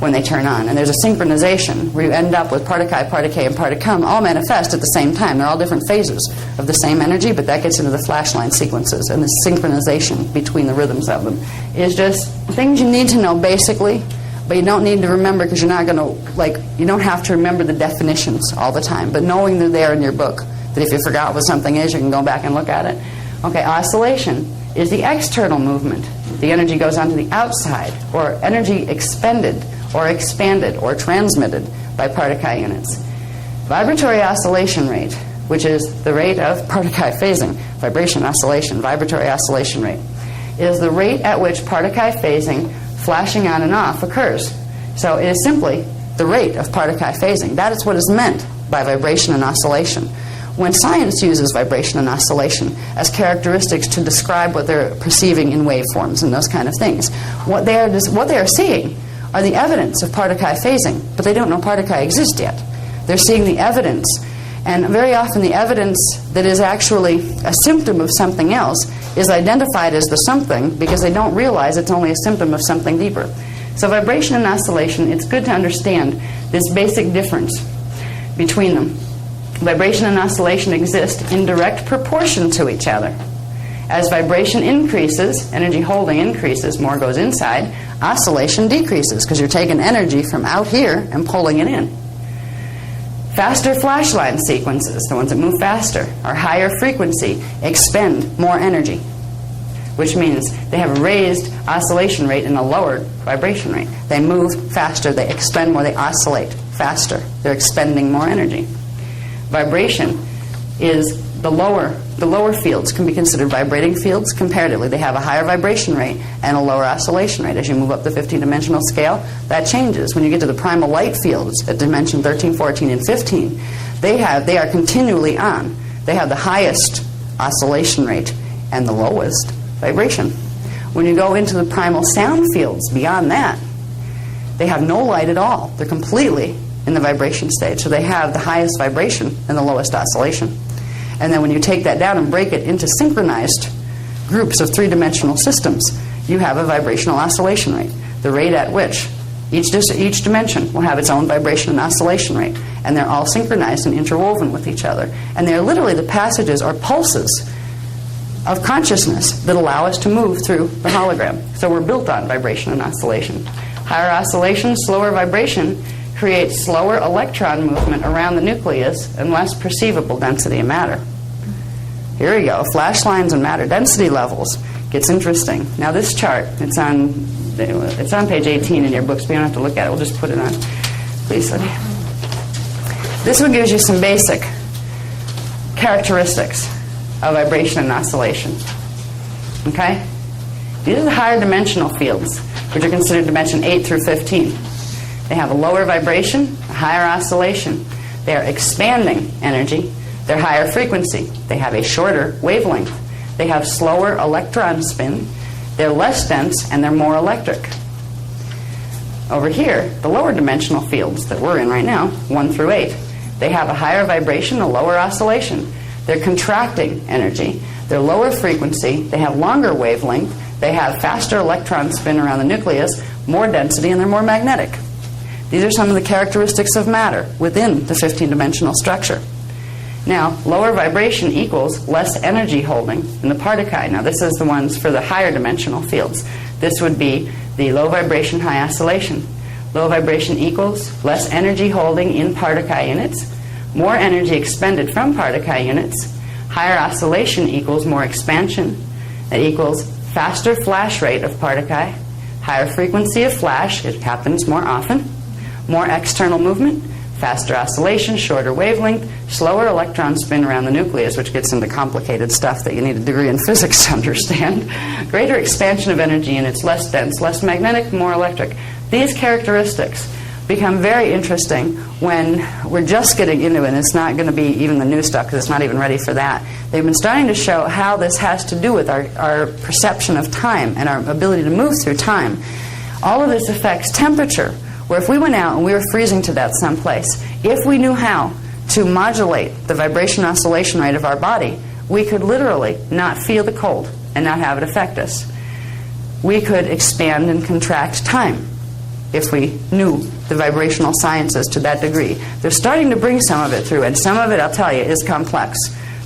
when they turn on. And there's a synchronization where you end up with particule, particule, and particum all manifest at the same time. They're all different phases of the same energy, but that gets into the flashline sequences, and the synchronization between the rhythms of them is just things you need to know basically, but you don't need to remember because you're not going to, you don't have to remember the definitions all the time, but knowing they're there in your book, that if you forgot what something is, you can go back and look at it. Okay, oscillation is the external movement. The energy goes onto the outside, or energy expended or expanded or transmitted by particle units. Vibratory oscillation rate, which is the rate of particle phasing, vibration oscillation, vibratory oscillation rate, is the rate at which particle phasing, flashing on and off, occurs. So it is simply the rate of particle phasing. That is what is meant by vibration and oscillation. When science uses vibration and oscillation as characteristics to describe what they're perceiving in waveforms and those kind of things, what they are seeing are the evidence of particle phasing, but they don't know particle exists yet. They're seeing the evidence, and very often the evidence that is actually a symptom of something else is identified as the something because they don't realize it's only a symptom of something deeper. So vibration and oscillation, it's good to understand this basic difference between them. Vibration and oscillation exist in direct proportion to each other. As vibration increases, energy holding increases, more goes inside, oscillation decreases because you're taking energy from out here and pulling it in. Faster flash line sequences, the ones that move faster, are higher frequency, expend more energy, which means they have a raised oscillation rate and a lowered vibration rate. They move faster, they expend more, they oscillate faster. They're expending more energy. Vibration is the lower fields can be considered vibrating fields comparatively. They have a higher vibration rate and a lower oscillation rate. As you move up the 15-dimensional scale, that changes. When you get to the primal light fields at dimension 13, 14, and 15, they are continually on. They have the highest oscillation rate and the lowest vibration. When you go into the primal sound fields beyond that, they have no light at all. They're completely in the vibration stage. So they have the highest vibration and the lowest oscillation. And then when you take that down and break it into synchronized groups of three-dimensional systems, you have a vibrational oscillation rate, the rate at which each dimension will have its own vibration and oscillation rate. And they're all synchronized and interwoven with each other. And they're literally the passages or pulses of consciousness that allow us to move through the hologram. So we're built on vibration and oscillation. Higher oscillation, slower vibration creates slower electron movement around the nucleus and less perceivable density of matter. Here we go, flash lines and matter density levels. Gets interesting. Now this chart, it's on page 18 in your books, but you don't have to look at it. We'll just put it on. Please, Sonny. This one gives you some basic characteristics of vibration and oscillation. Okay? These are the higher dimensional fields, which are considered dimension 8 through 15. They have a lower vibration, a higher oscillation. They are expanding energy. They're higher frequency. They have a shorter wavelength. They have slower electron spin. They're less dense, and they're more electric. Over here, the lower dimensional fields that we're in right now, 1 through 8, they have a higher vibration, a lower oscillation. They're contracting energy. They're lower frequency. They have longer wavelength. They have faster electron spin around the nucleus, more density, and they're more magnetic. These are some of the characteristics of matter within the 15-dimensional structure. Now, lower vibration equals less energy holding in the particle. Now, this is the ones for the higher dimensional fields. This would be the low vibration, high oscillation. Low vibration equals less energy holding in particle units, more energy expended from particle units. Higher oscillation equals more expansion. That equals faster flash rate of particle, higher frequency of flash, it happens more often, more external movement, faster oscillation, shorter wavelength, slower electron spin around the nucleus, which gets into complicated stuff that you need a degree in physics to understand, greater expansion of energy, and it's less dense, less magnetic, more electric. These characteristics become very interesting when we're just getting into it, and it's not going to be even the new stuff because it's not even ready for that. They've been starting to show how this has to do with our perception of time and our ability to move through time. All of this affects temperature, where if we went out and we were freezing to death someplace, if we knew how to modulate the vibration oscillation rate of our body, we could literally not feel the cold and not have it affect us. We could expand and contract time if we knew the vibrational sciences to that degree. They're starting to bring some of it through, and some of it, I'll tell you, is complex.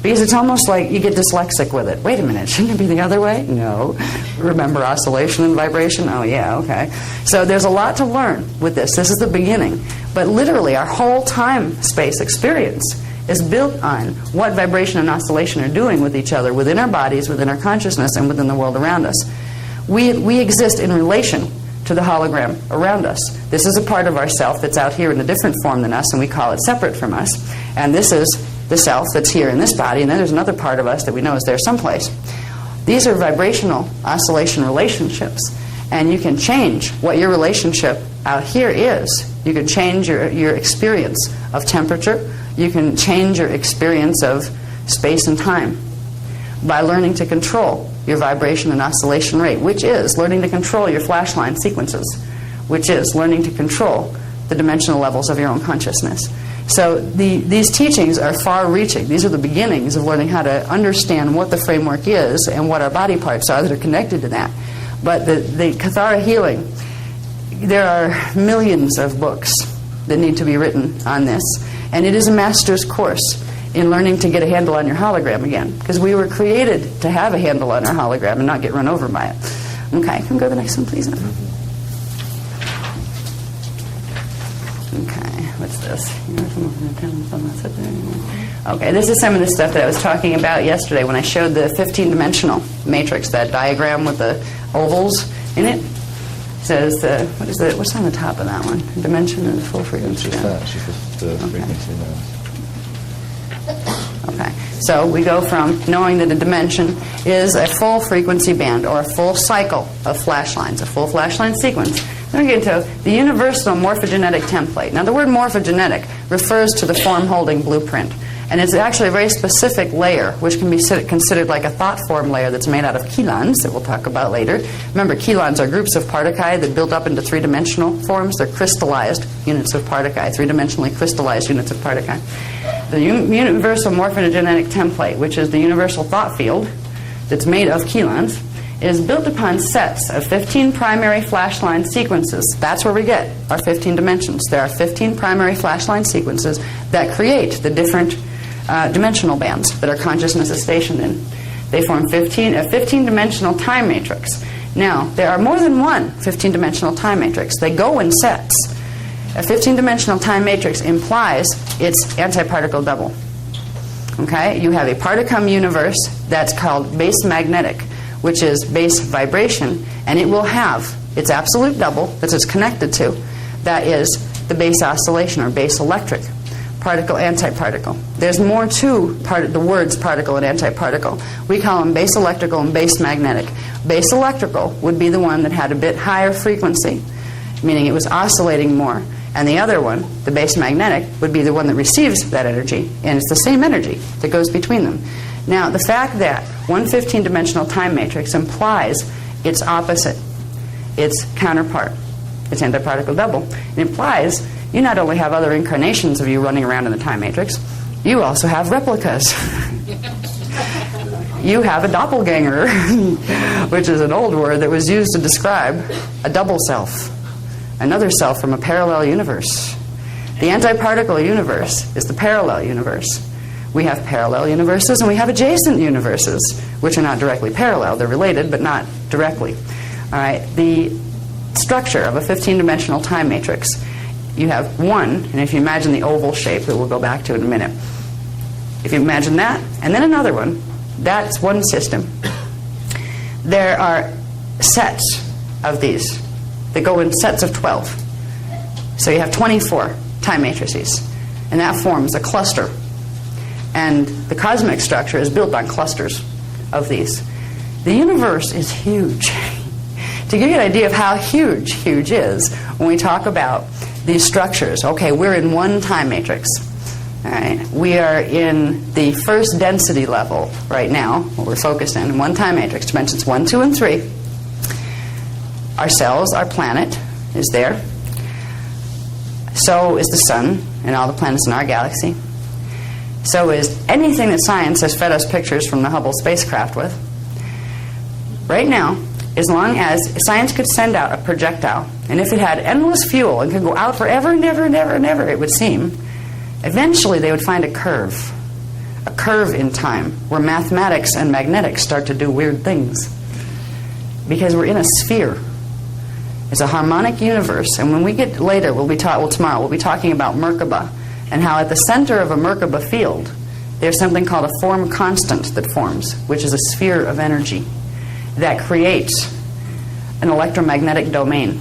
Because it's almost like you get dyslexic with it. Wait a minute, shouldn't it be the other way? No. Remember oscillation and vibration? Oh, yeah, okay. So there's a lot to learn with this. This is the beginning. But literally, our whole time-space experience is built on what vibration and oscillation are doing with each other, within our bodies, within our consciousness, and within the world around us. We exist in relation to the hologram around us. This is a part of ourself that's out here in a different form than us, and we call it separate from us. And this is the self that's here in this body, and then there's another part of us that we know is there someplace. These are vibrational oscillation relationships, and you can change what your relationship out here is. You can change your experience of temperature. You can change your experience of space and time by learning to control your vibration and oscillation rate, which is learning to control your flash line sequences, which is learning to control the dimensional levels of your own consciousness. So these teachings are far-reaching. These are the beginnings of learning how to understand what the framework is and what our body parts are that are connected to that. But the Kathara healing there are millions of books that need to be written on this, and it is a master's course in learning to get a handle on your hologram again, because we were created to have a handle on our hologram and not get run over by it. Okay, can we go to the next one, please? Okay, what's this? Okay, this is some of the stuff that I was talking about yesterday when I showed the 15-dimensional matrix, that diagram with the ovals in it. Says what's on the top of that one? Dimension and full frequency. Just that, just the frequency now. Okay, so we go from knowing that a dimension is a full frequency band or a full cycle of flash lines, a full flash line sequence. Then we get into the universal morphogenetic template. Now the word morphogenetic refers to the form-holding blueprint. And it's actually a very specific layer, which can be considered like a thought form layer that's made out of chelons that we'll talk about later. Remember, chelons are groups of particle that build up into three-dimensional forms. They're crystallized units of particle, three-dimensionally crystallized units of particle. The universal morphogenetic template, which is the universal thought field that's made of chelons, is built upon sets of 15 primary flash line sequences. That's where we get our 15 dimensions. There are 15 primary flash line sequences that create the different dimensional bands that our consciousness is stationed in. They form a 15-dimensional time matrix. Now, there are more than one 15-dimensional time matrix. They go in sets. A 15-dimensional time matrix implies it's antiparticle double. Okay? You have a particum universe that's called base magnetic, which is base vibration, and it will have its absolute double that it's connected to. That is the base oscillation or base electric. Particle, antiparticle. There's more to the words particle and antiparticle. We call them base electrical and base magnetic. Base electrical would be the one that had a bit higher frequency, meaning it was oscillating more. And the other one, the base magnetic, would be the one that receives that energy. And it's the same energy that goes between them. Now, the fact that one 15-dimensional time matrix implies its opposite, its counterpart, its antiparticle double. It implies you not only have other incarnations of you running around in the time matrix, you also have replicas. You have a doppelganger, which is an old word that was used to describe a double self, another self from a parallel universe. The antiparticle universe is the parallel universe. We have parallel universes and we have adjacent universes, which are not directly parallel. They're related, but not directly. All right. The structure of a 15-dimensional time matrix, you have one, and if you imagine the oval shape that we'll go back to in a minute, if you imagine that, and then another one, that's one system. There are sets of these that go in sets of 12. So you have 24 time matrices, and that forms a cluster. And the cosmic structure is built on clusters of these. The universe is huge. To give you an idea of how huge is, when we talk about these structures, okay, we're in one time matrix. All right, we are in the first density level right now, what we're focused in one time matrix, dimensions 1, 2, and 3. Our cells, our planet is there. So is the sun and all the planets in our galaxy. So is anything that science has fed us pictures from the Hubble spacecraft with. Right now, as long as science could send out a projectile, and if it had endless fuel and could go out forever and ever and ever and ever, it would seem, eventually they would find a curve in time where mathematics and magnetics start to do weird things. Because we're in a sphere. It's a harmonic universe, and when we get later, tomorrow we'll be talking about Merkaba, and how at the center of a Merkaba field, there's something called a form constant that forms, which is a sphere of energy that creates an electromagnetic domain.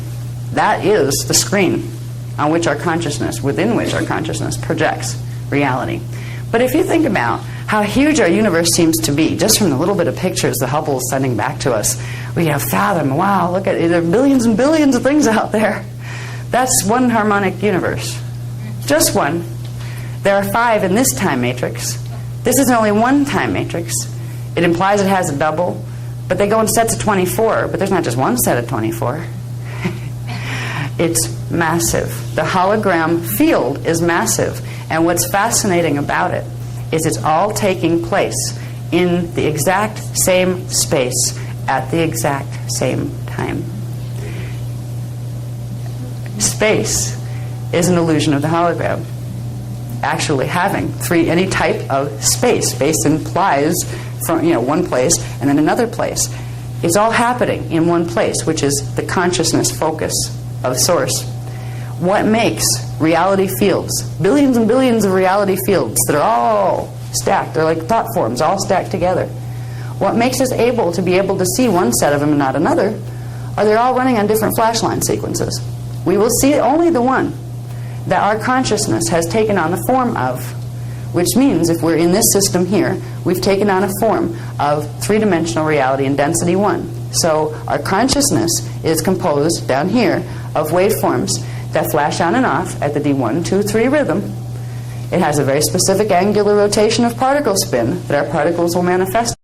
That is the screen on which our consciousness, within which our consciousness projects reality. But if you think about how huge our universe seems to be, just from the little bit of pictures the Hubble is sending back to us, we have fathom, wow, look at it, there are billions and billions of things out there. That's one harmonic universe. Just one. There are 5 in this time matrix. This is only one time matrix. It implies it has a double, but they go in sets of 24, but there's not just one set of 24. It's massive. The hologram field is massive. And what's fascinating about it is it's all taking place in the exact same space at the exact same time. space is an illusion of the hologram. Actually having any type of space. Space implies from one place and then another place. It's all happening in one place, which is the consciousness focus of Source. What makes reality fields, billions and billions of reality fields that are all stacked, they're like thought forms, all stacked together. What makes us able to see one set of them and not another are they're all running on different flashline sequences. We will see only the one that our consciousness has taken on the form of, which means if we're in this system here, we've taken on a form of three-dimensional reality in density 1. So our consciousness is composed down here of waveforms that flash on and off at the D1, 2, 3 rhythm. It has a very specific angular rotation of particle spin that our particles will manifest